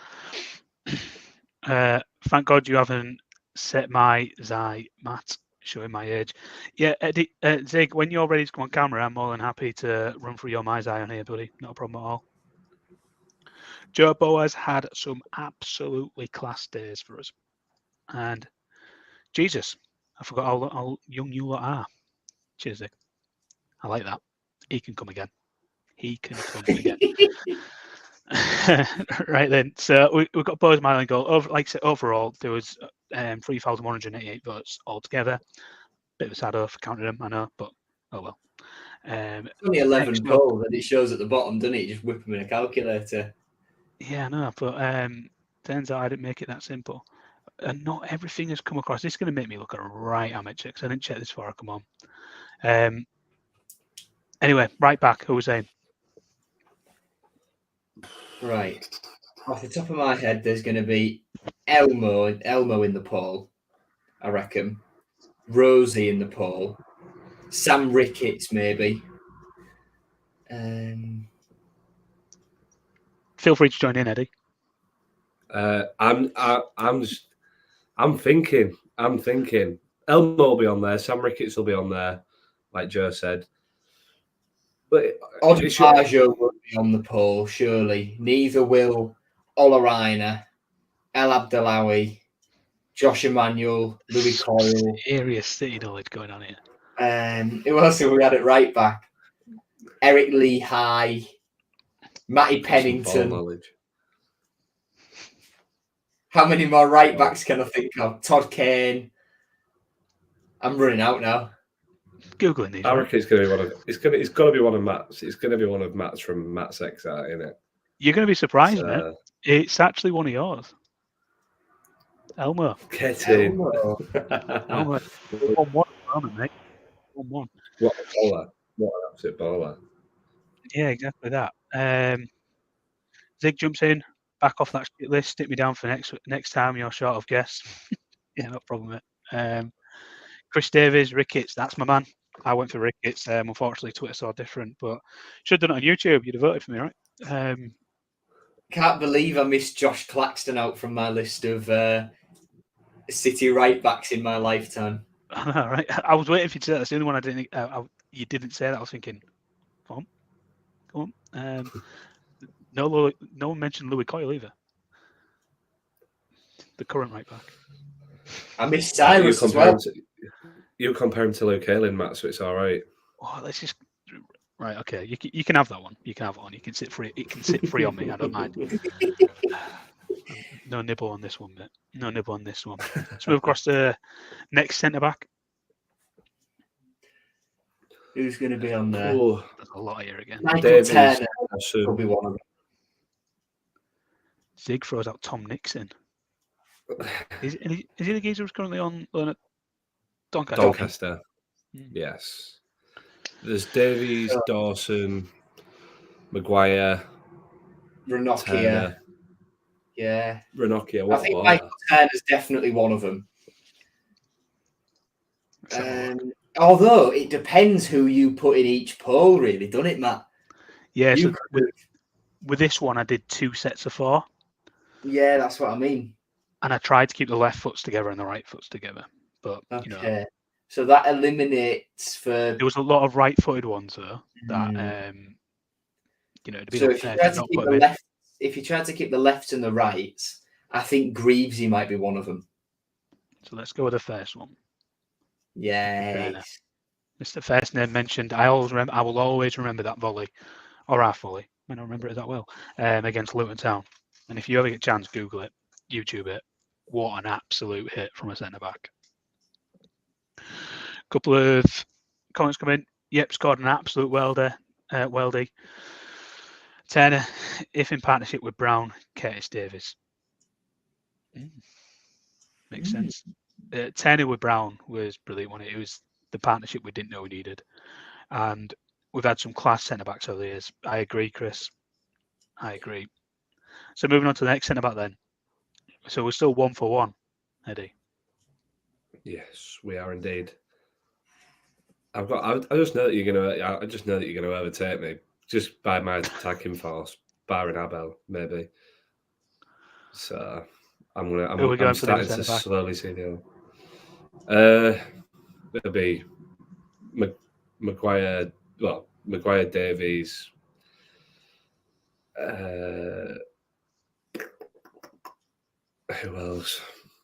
Thank God you haven't set my Zai Matt showing my age. Yeah, Eddie, Zig, when you're ready to come on camera, I'm more than happy to run through your My's Eye on here, buddy. Not a problem at all. Joe Boaz had some absolutely class days for us. And Jesus, I forgot how young you lot are. Cheers, Zig. I like that. He can come again. He can come again. Right then, so we've got Boaz Myling goal. Like I said, overall, there was 3,188 votes altogether. Bit of a sad off, counted them, I know, but oh well. It's only 11 polls, and it shows at the bottom, doesn't it? You just whip them in a calculator. Yeah, I know, but turns out I didn't make it that simple. And not everything has come across. This is going to make me look a right amateur because I didn't check this before I come on. Anyway, right back, who was saying? Right. Off the top of my head, there's going to be Elmo in the poll, I reckon. Rosie in the poll. Sam Ricketts, maybe. Feel free to join in, Eddie. I'm thinking. Elmo will be on there. Sam Ricketts will be on there, like Joe said. But Odubajo will be on the poll, surely. Neither will Olaraina, El Abdelawi, Josh Emmanuel, Louis Coyle. Serious city knowledge going on here. Who else have we had at right back? Eric Lee High, Matty Pennington. How many more right backs can I think of? Todd Kane. I'm running out now. Googling these. I reckon it's going to be one of. It's got to be one of Matt's. It's going to be one of Matt's from Matt's XR, isn't it? You're going to be surprised, mate. It's actually one of yours. Elmo. Get in. Elmo. 1-1 moment, mate. 1-1. What a baller. What an absolute baller. Yeah, exactly that. Zig jumps in, back off that shit list, stick me down for next time you're short of guests. Yeah, no problem, mate. Chris Davies, Ricketts, that's my man. I went for Ricketts. Unfortunately, Twitter saw different, but should have done it on YouTube. You'd have voted for me, right? Can't believe I missed Josh Claxton out from my list of City right backs in my lifetime. I know, right? I was waiting for you to say that. That's the only one I didn't. You didn't say that. I was thinking, come on. No one mentioned Louis Coyle either. The current right back. I missed Cyrus as well. You compare him to Luke Ayling, Matt, so it's all right. Oh, let's just. Right, okay. You can have that one. You can have it on. You can sit free. It can sit free on me. I don't mind. No nibble on this one, mate. No nibble on this one. Let's move across to next centre back. Who's going to be on there? Oh, there's a lot here again. Michael Turner will be one of them. Zig throws out Tom Nixon. Is he the geezer who's currently on at Doncaster? Yes. There's Davies, Dawson, Maguire, Ranocchia. Yeah. Ranocchia. I think Michael Turner's definitely one of them. Although it depends who you put in each poll, really, doesn't it, Matt? Yeah, so with this one, I did 2 sets of 4. Yeah, that's what I mean. And I tried to keep the left foots together and the right foots together. But, you know. So that eliminates for... There was a lot of right-footed ones, though, that, it'd be so if you try to keep the lefts and the rights, I think Greavesy might be one of them. So let's go with the first one. Yeah. It's the first name mentioned. I will always remember that volley, or our volley. I might not remember it that well, against Luton Town. And if you ever get a chance, Google it, YouTube it. What an absolute hit from a centre-back. Couple of comments come in. Yep, scored an absolute weldy. Turner, if in partnership with Brown, Curtis Davies. Makes sense. Turner with Brown was brilliant, wasn't it? It was the partnership we didn't know we needed. And we've had some class centre-backs over the years. I agree, Chris. I agree. So moving on to the next centre-back then. So we're still 1 for 1, Eddie. Yes, we are indeed. I just know that you're gonna overtake me just by my attacking force, barring Abel, maybe. So I'm starting to slowly see the. it'll be Maguire. Well, Maguire, Davies. Who else?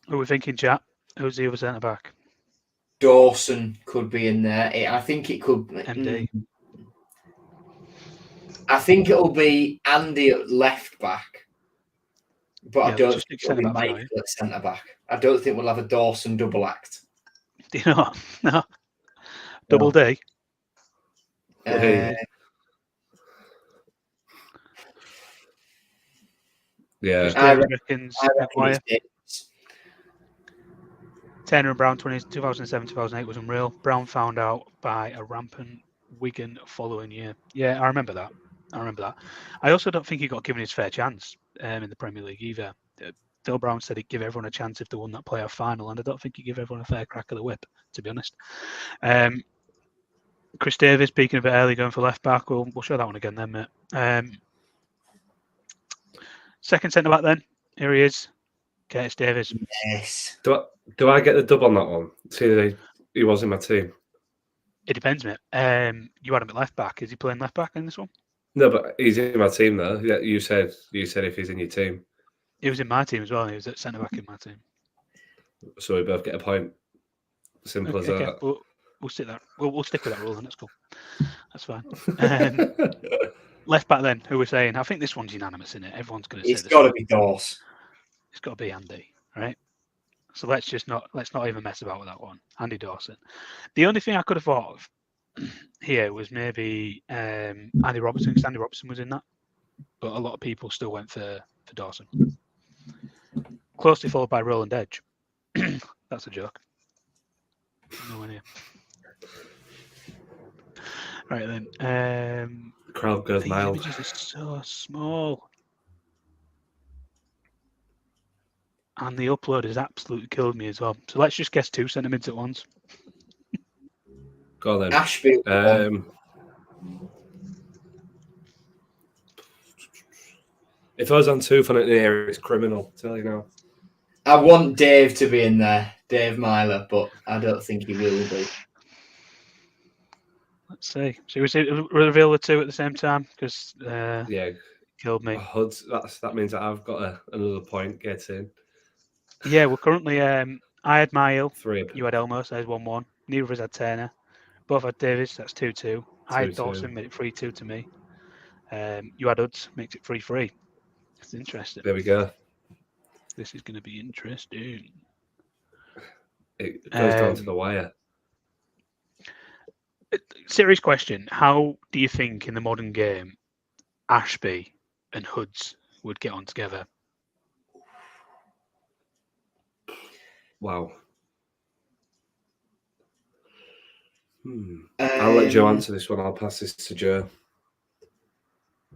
Who are we thinking, chat? Who's the other centre back? Dawson could be in there. I think it could. MD. I think it'll be Andy at left back, but I Yeah, don't just think stick it'll be centre back for Michael at centre back. I don't think we'll have a Dawson double act. Do you know what? No. Double D. Hey. Yeah. I reckons reckon Maguire. it's Turner and Brown 2007-2008 was unreal. Brown found out by a rampant Wigan following year. Yeah, I remember that. I also don't think he got given his fair chance in the Premier League either. Phil Brown said he'd give everyone a chance if they won that playoff final, and I don't think he'd give everyone a fair crack of the whip, to be honest. Chris Davies, speaking a bit early, going for left back. We'll show that one again then, mate. Second centre back then. Here he is, Curtis Davies. yes. Do I get the dub on that one? See, he was in my team. It depends, mate. You had him at left back. Is he playing left back in this one? No, but he's in my team though. Yeah, you said if he's in your team. He was in my team as well. He was at centre back in my team. So we both get a point. Simple as that. We'll stick that. We'll stick with that rule, and that's cool. That's fine. Left back then. Who we're saying? I think this one's unanimous, isn't it? Everyone's going to say It's this. got to be Dawes. It's got to be Andy, right? So let's not even mess about with that one. Andy Dawson. The only thing I could have thought of here was maybe Andy Robertson, because Andy Robertson was in that, but a lot of people still went for Dawson. Closely followed by Roland Edge. That's a joke. No idea. Right then. The crowd goes The mild. images are so small. And the upload has absolutely killed me as well. So let's just guess 2 centre mids at once. Go on then. Ashby. If I was on 2 for an area, it's criminal. Tell you now. I want Dave to be in there, Dave Myler, but I don't think he will be. Let's see. So we reveal the 2 at the same time because Yeah. killed me. Hoods. That means that I've got another point. Get in. Yeah, we're currently. I had Mail. 3. You had Elmo, so there's 1-1. Neither of us had Turner. Both had Davis. That's 2-2. I had 2-2. Dawson, made it 3-2 to me. You had Hoods, makes it 3-3. It's interesting. There we go. This is going to be interesting. It goes down to the wire. Serious question. How do you think in the modern game Ashby and Hoods would get on together? Wow. I'll let Joe answer this one. I'll pass this to Joe.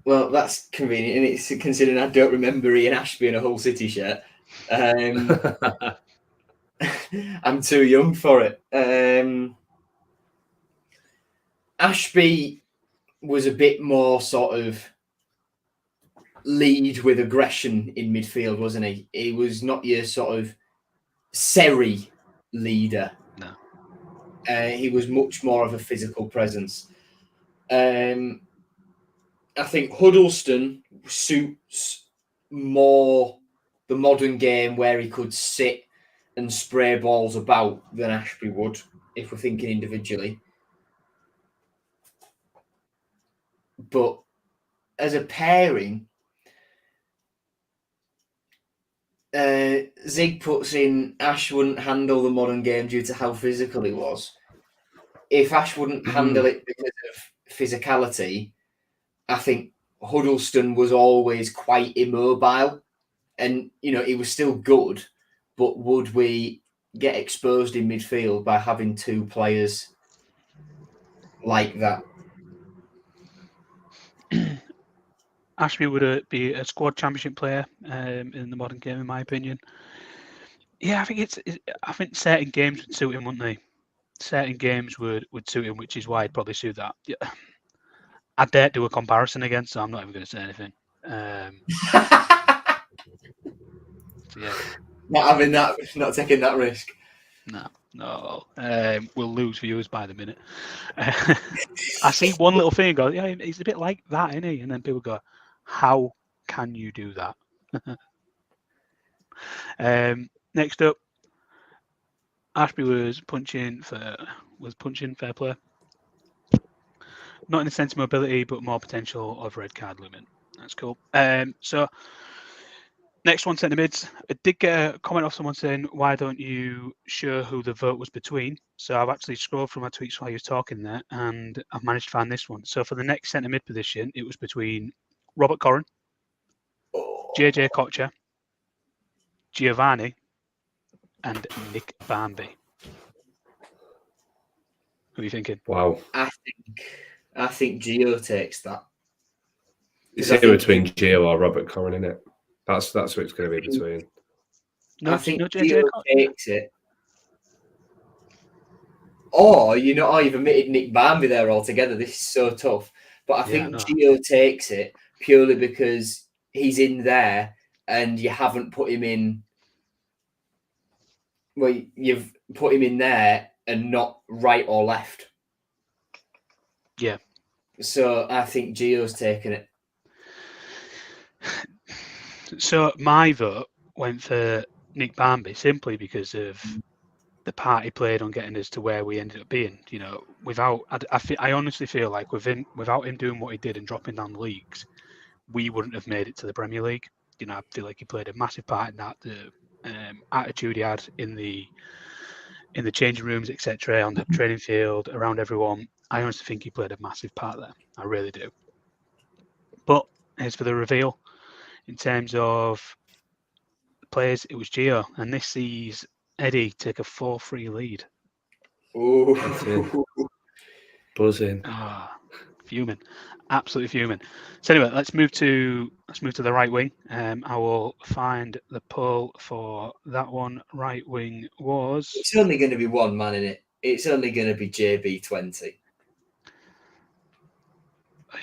Well, that's convenient, and it's considering I don't remember Ian Ashby in a Hull City shirt. I'm too young for it. Ashby was a bit more sort of lead with aggression in midfield, wasn't he? He was not your sort of Seri leader. No. He was much more of a physical presence. I think Huddleston suits more the modern game where he could sit and spray balls about than Ashby would, if we're thinking individually. But as a pairing, Zig puts in Ash wouldn't handle the modern game due to how physical he was. If Ash wouldn't handle it because of physicality, I think Huddleston was always quite immobile, and he was still good. But would we get exposed in midfield by having 2 players like that? Ashby would be a squad championship player in the modern game, in my opinion. Yeah, I think certain games would suit him, wouldn't they? Certain games would suit him, which is why I'd probably suit that. Yeah. I dare do a comparison again, so I'm not even going to say anything. So yeah. Not having that, not taking that risk. No. No. We'll lose viewers by the minute. I see one little thing and go, yeah, he's a bit like that, isn't he? And then people go, how can you do that? Next up, Ashby was punching fair play. Not in the sense of mobility, but more potential of red card looming. That's cool. So next one, centre mids. I did get a comment off someone saying, why don't you show who the vote was between? So I've actually scrolled through my tweets while you were talking there, and I've managed to find this one. So for the next centre mid position, it was between Robert Corrin, JJ Kocher, Giovanni, and Nick Barmby. Who are you thinking? Wow. I think Gio takes that. It's either between Gio or Robert Corrin, isn't it? That's what it's going to be between. No, I think no JJ Gio Kocher? takes it. Or you've omitted Nick Barmby there altogether. This is so tough. But I think Gio takes it purely because he's in there and you haven't put him in. Well, you've put him in there and not right or left. Yeah. So I think Gio's taken it. So my vote went for Nick Barmby simply because of the part he played on getting us to where we ended up being. You know, I honestly feel like without him doing what he did and dropping down the leagues, we wouldn't have made it to the Premier League. You know, I feel like he played a massive part in that. The attitude he had in the changing rooms, etc., on the training field, around everyone. I honestly think he played a massive part there. I really do. But as for the reveal, in terms of players, it was Gio, and this sees Eddie take a 4-3 lead. Oh, Buzzing. Fuming, absolutely fuming. So anyway, let's move to the right wing. I will find the poll for that one. Right wing was. It's only going to be one man in it. It's only going to be JB20.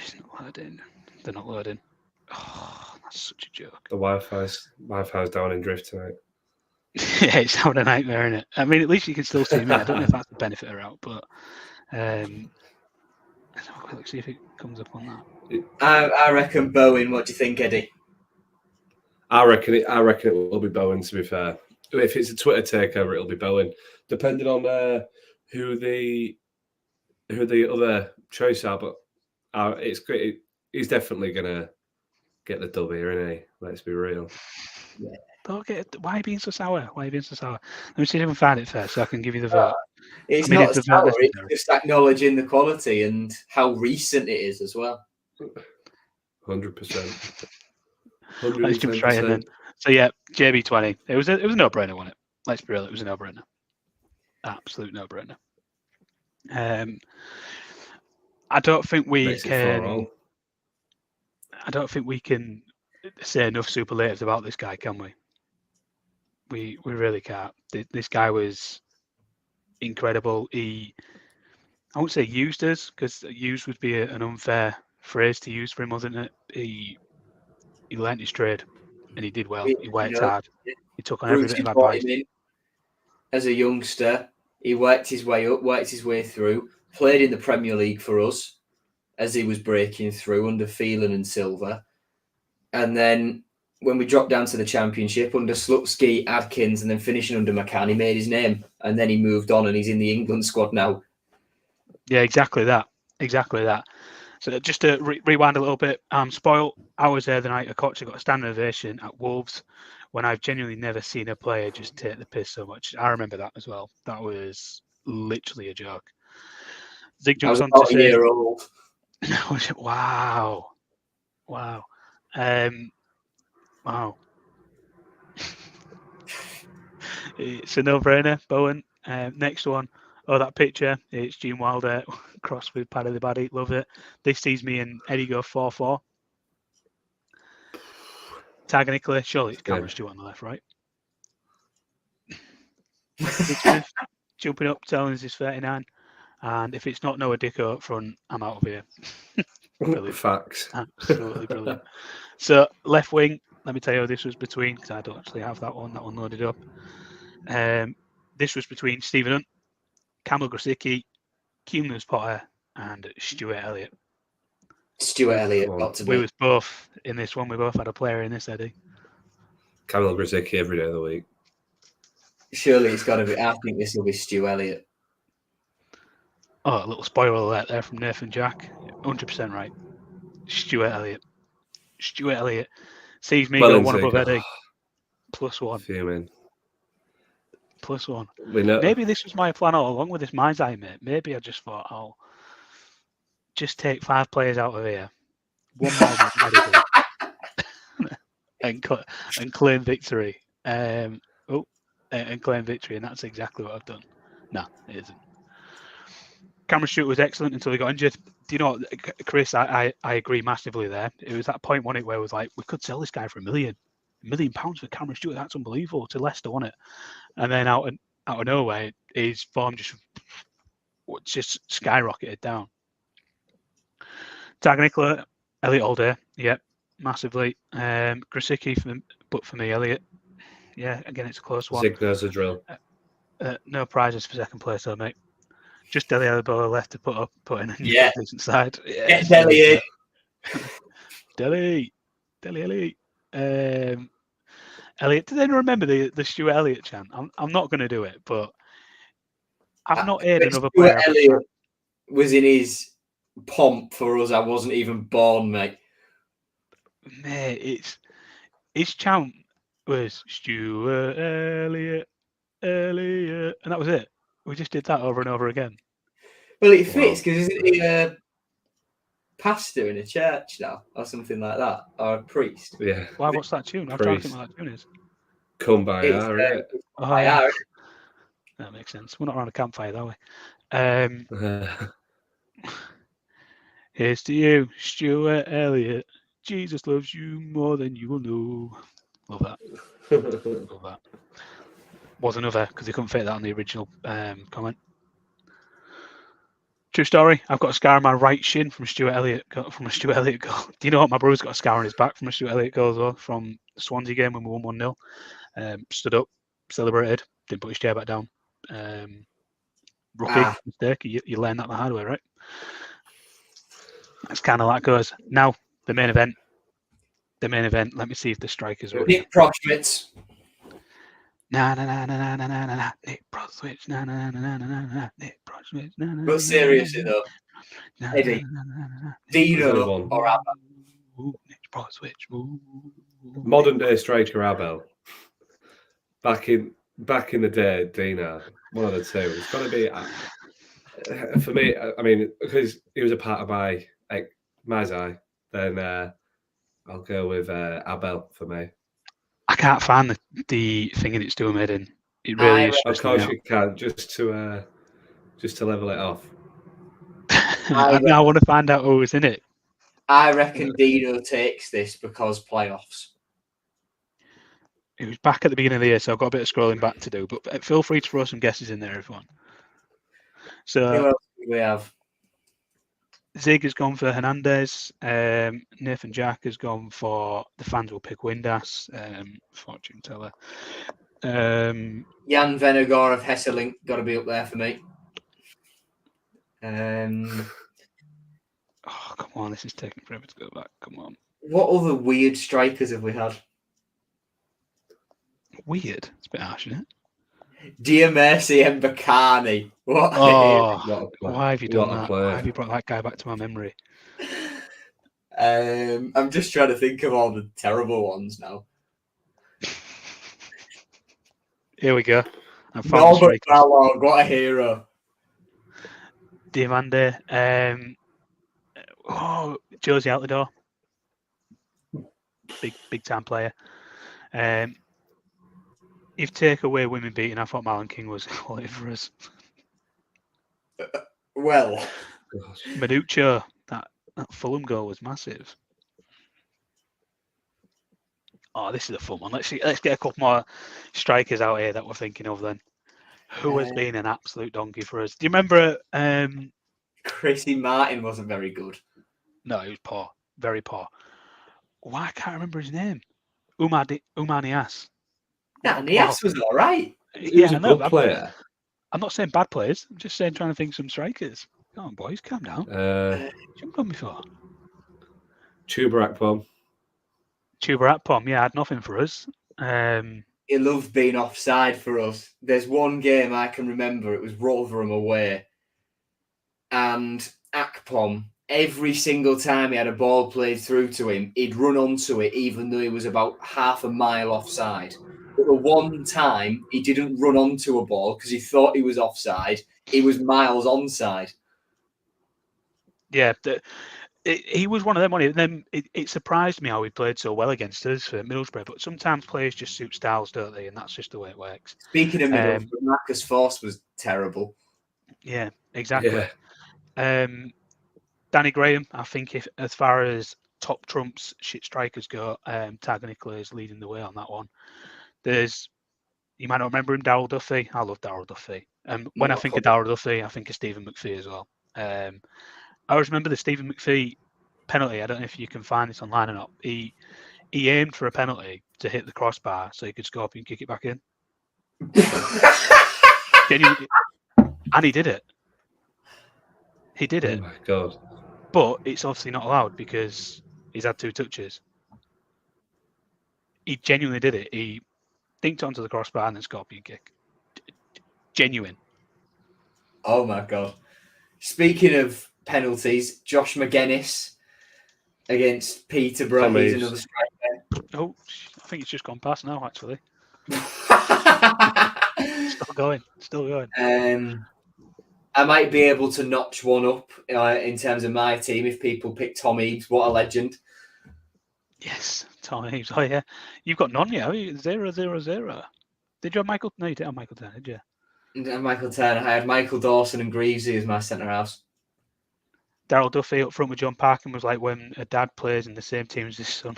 It's not loading. They're not loading. Oh, that's such a joke. The Wi-Fi's down in drift tonight. Yeah, it's having a nightmare, isn't it? I mean, at least you can still see me. I don't know if that's the benefit or out, but let's have a quick look, see if it comes up on that. I reckon Bowen. What do you think, Eddie? I reckon it will be Bowen. To be fair, if it's a Twitter takeover, it'll be Bowen. Depending on who the other choice are, but it's great. He's definitely gonna get the dub here, isn't he? Let's be real. Yeah. Why are you being so sour? Let me see if I can find it first so I can give you the vote. It's not sour, it's just acknowledging the quality and how recent it is as well. 100%. Let's jump straight in then. So yeah, JB20. It was a no-brainer, wasn't it? Let's be real, it was a no-brainer. Absolute no-brainer. I don't think we can say enough superlatives about this guy, can we? We really can't. This guy was incredible. I won't say used us, because used would be an unfair phrase to use for him, wasn't it? He learnt his trade, and he did well. He worked hard. He took on every bit of advice. As a youngster, he worked his way up, worked his way through, played in the Premier League for us as he was breaking through under Phelan and Silva. And then when we dropped down to the Championship under Slutsky, Adkins, and then finishing under McCann, he made his name. And then he moved on and he's in the England squad now. Yeah, exactly that. So just to rewind a little bit, spoiled. I was there the night a coach got a standing ovation at Wolves when I've genuinely never seen a player just take the piss so much. I remember that as well. That was literally a joke. Zig jumps on to say, a year old. Wow. Wow. It's a no-brainer, Bowen. Next one. Oh, that picture. It's Gene Wilder crossed with Paddy the Baddy. Love it. This sees me and Eddie go 4-4. Tag Nicola. Surely it's Cameron Stewart on the left, right? Smith jumping up, telling us he's 39. And if it's not Noah Dicko up front, I'm out of here. Brilliant. Facts. Absolutely brilliant. So, left wing, let me tell you who this was between, because I don't actually have that one loaded up. this was between Stephen Hunt, Kamil Grosicki, Cumulus Potter, and Stuart Elliott. Stuart Elliott Come on. got to We be. was both in this one. We both had a player in this, Eddie. Kamil Grosicki every day of the week. Surely it's got to be. I think this will be Stu Elliott. Oh, a little spoiler alert there from Nathan Jack. 100% right. Stuart Elliott. Stuart Elliott sees me go one above Eddie. +1. Fuming. +1. We know. Maybe this was my plan all along with this mind's eye, mate. Maybe I just thought I'll just take 5 players out of here. One more than Eddie did. and claim victory. And claim victory, and that's exactly what I've done. No, it isn't. Cameron Stewart was excellent until he got injured. Do you know, Chris, I agree massively there. It was that point, wasn't it, where it was like, we could sell this guy for £1 million for Cameron Stewart. That's unbelievable. To Leicester, wasn't it? And then out of nowhere, his form just skyrocketed down. Tag Nicola, Elliot all day. Yep, massively. Grosicki, but for me, Elliot. Yeah, again, it's a close one. Zig knows the drill. No prizes for second place, though, mate. Just Dele Alli left to put in a decent side. Yeah, Elliot. Dele Alli. Elliot, did anyone remember the Stuart Elliott chant? I'm not going to do it, but I've not heard another player. Stuart Elliott was in his pomp for us. I wasn't even born, mate. Mate, his chant was Stuart Elliott, and that was it. We just did that over and over again. Well, it fits because isn't he a pastor in a church now, or something like that, or a priest? Yeah. Why? What's that tune? I'm trying to think what that tune is. Come by It's, right? Oh, yeah. That makes sense. We're not around a campfire, are we? Here's to you, Stuart Elliott. Jesus loves you more than you will know. Love that. Love that. Was another because he couldn't fit that on the original comment. True story. I've got a scar on my right shin from a Stuart Elliott goal. Do you know what? My brother's got a scar on his back from a Stuart Elliott goal as well from the Swansea game when we won 1-0. Stood up, celebrated, didn't put his chair back down. Rookie mistake. You learn that the hard way, right? That's kind of like goes. Now the main event. Let me see if the strikers are. Nick Proschmitz. Na na na na na na na. Nick Proschmitz. Na na na na na na. Nick Proschmitz. Na na. But seriously though, Eddie, Dino or Abba? Nick Proschmitz. Modern day striker Abel. Back in the day, Dino. One of the two. It's got to be for me. I mean, because he was a part of my eye. Then I'll go with Abel for me. I can't find the thing it's doing it in. It really is. Of course you can, just to level it off. I want to find out who was in it. I reckon Dino takes this because playoffs. It was back at the beginning of the year, so I've got a bit of scrolling back to do. But feel free to throw some guesses in there, everyone. So who else do we have? Zig has gone for Hernandez. Nathan Jack has gone for the fans will pick Windass. Fortune teller. Jan Venegor of Hesselink got to be up there for me. Oh, come on. This is taking forever to go back. Come on. What other weird strikers have we had? Weird. It's a bit harsh, isn't it? Dear Mercy and Bakani. What? Oh, why have you done that? Why have you brought that guy back to my memory? I'm just trying to think of all the terrible ones now. Here we go. Norbert Ballog, what a hero. Diamande. Josie Altidore. Big time player. If take away women beating, I thought Marlon King was all it for us. Well, Menucho, that Fulham goal was massive. Oh, this is a fun one. Let's get a couple more strikers out here that we're thinking of then. Who has been an absolute donkey for us? Do you remember? Chrissy Martin wasn't very good. No, he was poor, very poor. Why I can't remember his name? Umar Niasse. Yeah, Niasse was all right. Who's I a know. good player? I'm not saying bad players. I'm just saying trying to think some strikers. Come on, boys, calm down. Jumped on before. Chuba Akpom. Chuba Akpom, yeah, had nothing for us. He loved being offside for us. There's one game I can remember. It was Rotherham away, and Akpom, every single time he had a ball played through to him, he'd run onto it, even though he was about half a mile offside. But the one time he didn't run onto a ball because he thought he was offside, he was miles onside. Yeah, he was one of them. And then it surprised me how he played so well against us for Middlesbrough. But sometimes players just suit styles, don't they? And that's just the way it works. Speaking of Middlesbrough, Marcus Forss was terrible. Yeah, exactly. Yeah. Danny Graham, I think, if as far as top trumps shit strikers go, Tiger Nicola is leading the way on that one. You might not remember him, Darryl Duffy. I love Darryl Duffy. When I think of Darryl Duffy, I think of Stephen McPhee as well. I always remember the Stephen McPhee penalty. I don't know if you can find this online or not. He aimed for a penalty to hit the crossbar so he could scorpion kick it back in. Genuinely. And he did it. He did it. Oh my God. But it's obviously not allowed because he's had 2 touches. He genuinely did it. He dinked onto the crossbar and then scorpion kick. Genuine. Oh my God. Speaking of penalties, Josh McGuinness against Peterborough. Tom He's Eaves. another striker. Oh, I think it's just gone past now, actually. Still going. I might be able to notch one up in terms of my team if people pick Tom Eaves. What a legend. Yes, Tom Eaves. Oh, yeah. You've got none, yeah? 0-0-0. Did you have Michael? No, you didn't have Michael Turner, did you? And Michael Turner. I had Michael Dawson and Greavesy as my centre house. Darryl Duffy up front with John Parkin was like when a dad plays in the same team as his son.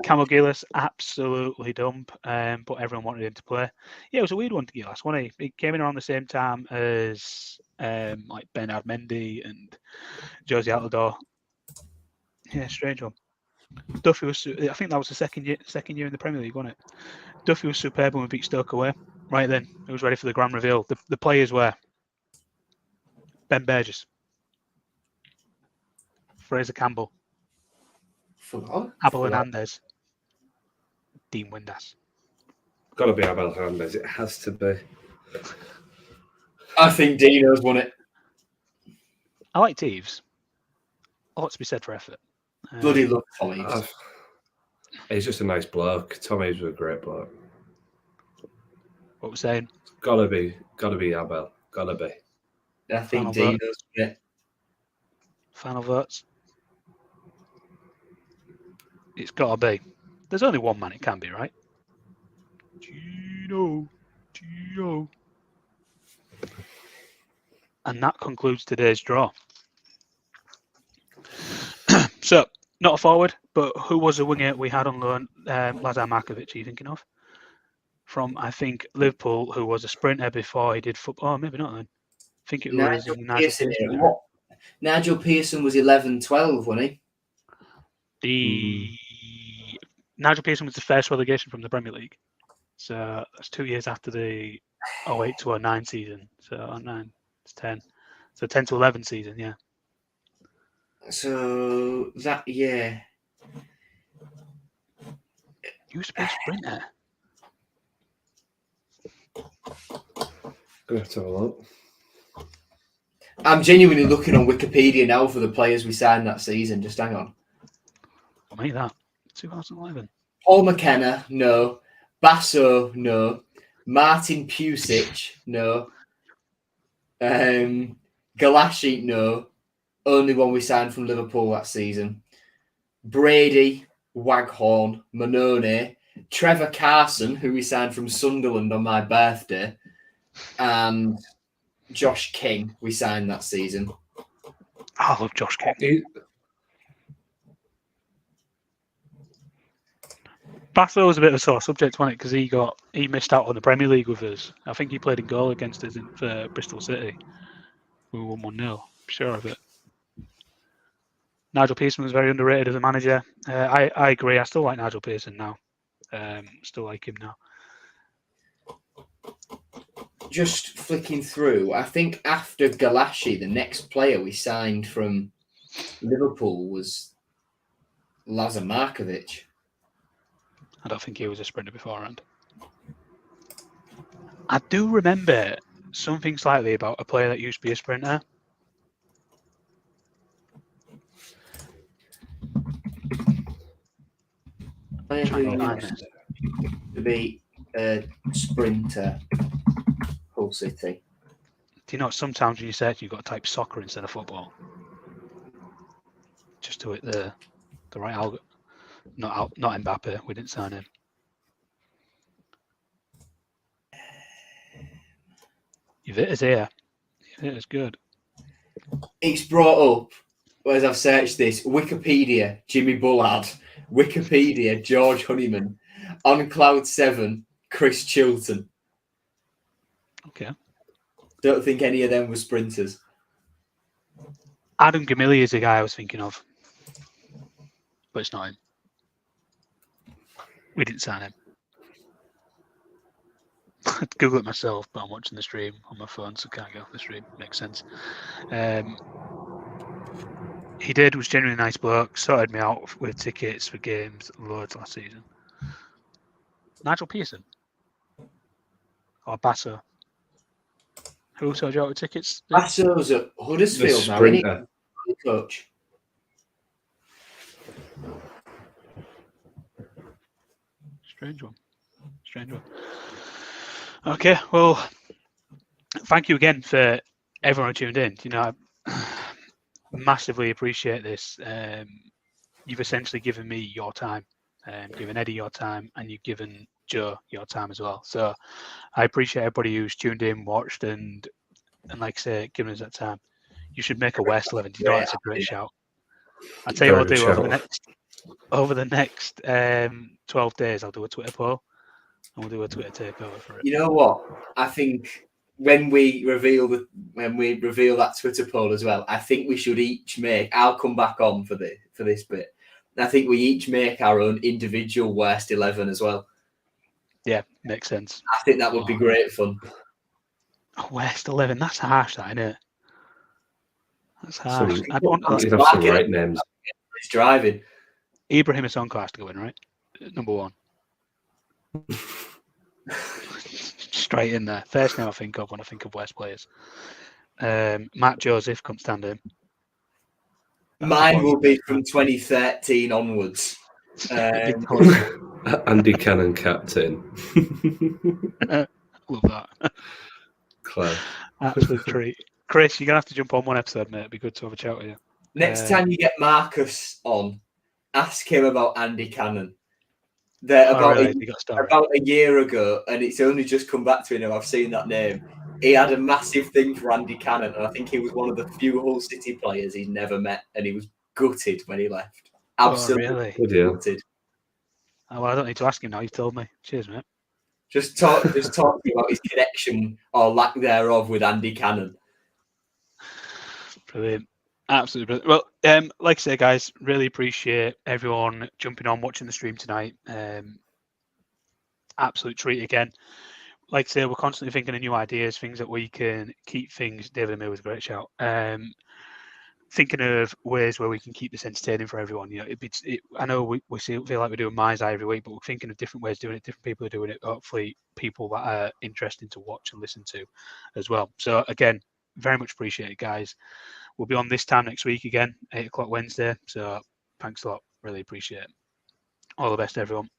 Camel Gillis, absolutely dumb, but everyone wanted him to play. Yeah, it was a weird one to Gillis, wasn't he? He came in around the same time as like Bernard Mendy and Josie Altidore. Yeah, strange one. Duffy was, I think that was the second year in the Premier League, wasn't it? Duffy was superb when we beat Stoke away. Right then, he was ready for the grand reveal. The players were Ben Burgess, Fraser Campbell, Abel Hernandez, Dean Windass. Got to be Abel Hernandez. It has to be. I think Dino's won it. I like Teves. A lot to be said for effort. Bloody love Tom Eaves. He's just a nice bloke. Tom Eaves was a great bloke. What we're saying? Gotta be Abel. Gotta be. I think Final Dino's vote. won it. Final votes. It's got to be. There's only one man it can be, right? Gino. And that concludes today's draw. So, not a forward, but who was a winger we had on loan? Lazar Markovic, are you thinking of? From, I think, Liverpool, who was a sprinter before he did football. Oh, maybe not then. I think it was Nigel Nigel Pearson. Pearson. What? Nigel Pearson was 11-12, wasn't he? Nigel Pearson was the first relegation from the Premier League. So that's 2 years after the 08 to 09 season. So 09, it's 10. So 10 to 11 season, yeah. So that year. He used to be a sprinter. Gonna have to have a look. I'm genuinely looking on Wikipedia now for the players we signed that season. Just hang on. I'll make that. 2011. Paul McKenna, no. Basso, no. Martin Pusic, no. Galashi, no. Only one we signed from Liverpool that season. Brady, Waghorn, Manone, Trevor Carson, who we signed from Sunderland on my birthday, and Josh King, we signed that season. I love Josh King. Basso was a bit of a sore subject, wasn't it? Because he missed out on the Premier League with us. I think he played in goal against us for Bristol City. We won 1-0. Sure of it. Nigel Pearson was very underrated as a manager. I agree. I still like Nigel Pearson now. Still like him now. just flicking through, I think after Galashi, the next player we signed from Liverpool was Lazar Markovic. I don't think he was a sprinter beforehand. I do remember something slightly about a player that used to be a sprinter. Player Trying to who find used this. to be a sprinter, Hull City. Do you know sometimes when you search, you've got to type soccer instead of football, just to hit the right algo. Not Mbappe. We didn't sign him. You've hit us here. You've hit us good. It's brought up, as I've searched this, Wikipedia, Jimmy Bullard, Wikipedia, George Honeyman, on Cloud 7, Chris Chilton. Okay. Don't think any of them were sprinters. Adam Gamilli is the guy I was thinking of, but it's not him. We didn't sign him. I'd Google it myself, but I'm watching the stream on my phone, so I can't get off the stream. Makes sense. He was genuinely nice bloke, sorted me out with tickets for games, loads last season. Nigel Pearson? Or Basso? Who sorted you out with tickets? Basso's at The Huddersfield now, isn't he? sprinter. Coach. Strange one. Okay, well, thank you again for everyone who tuned in. You know, I massively appreciate this. You've essentially given me your time, given Eddie your time, and you've given Joe your time as well. So I appreciate everybody who's tuned in, watched, and like I say, given us that time. You should make a West 11. Do you know that's a great shout? I'll tell you what I'll do over the next 12 days. I'll do a Twitter poll. And we'll do a Twitter takeover for it. You know what? I think when we reveal that Twitter poll as well, I think we should each make. I'll come back on for this bit. I think we each make our own individual Worst 11 as well. Yeah, makes sense. I think that would be great fun. Worst 11. That's harsh, that, isn't it? That's harsh. I don't want You'd have some right names. It's driving. Ibrahim Sonko has to go in, right? Number one. Straight in there. First name I think of when I think of West players. Matt Joseph, can't stand him. Mine will be from 2013 onwards. Andy Cannon captain. Love that. Claire. Absolute treat. Chris, you're going to have to jump on one episode, mate. It'd be good to have a chat with you. Next time you get Marcus on, ask him about Andy Cannon. About a year ago, and it's only just come back to me now. I've seen that name. He had a massive thing for Andy Cannon, and I think he was one of the few Hull City players he'd never met, and he was gutted when he left. Absolutely gutted. Oh, well, I don't need to ask him now. You've told me. Cheers, mate. Just talk to me about his connection or lack thereof with Andy Cannon. Brilliant. Absolutely brilliant. Well, like I say, guys, really appreciate everyone jumping on, watching the stream tonight. Absolute treat again. Like I say, we're constantly thinking of new ideas, things that we can keep things. David Amir was a great shout. Thinking of ways where we can keep this entertaining for everyone. You know, I know we feel like we're doing Mize Eye every week, but we're thinking of different ways of doing it. Different people are doing it. Hopefully, people that are interesting to watch and listen to as well. So again, very much appreciate it, guys. We'll be on this time next week again, 8 o'clock Wednesday. So thanks a lot. Really appreciate it. All the best, everyone.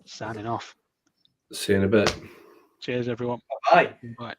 Signing off. See you in a bit. Cheers, everyone. Bye. Bye.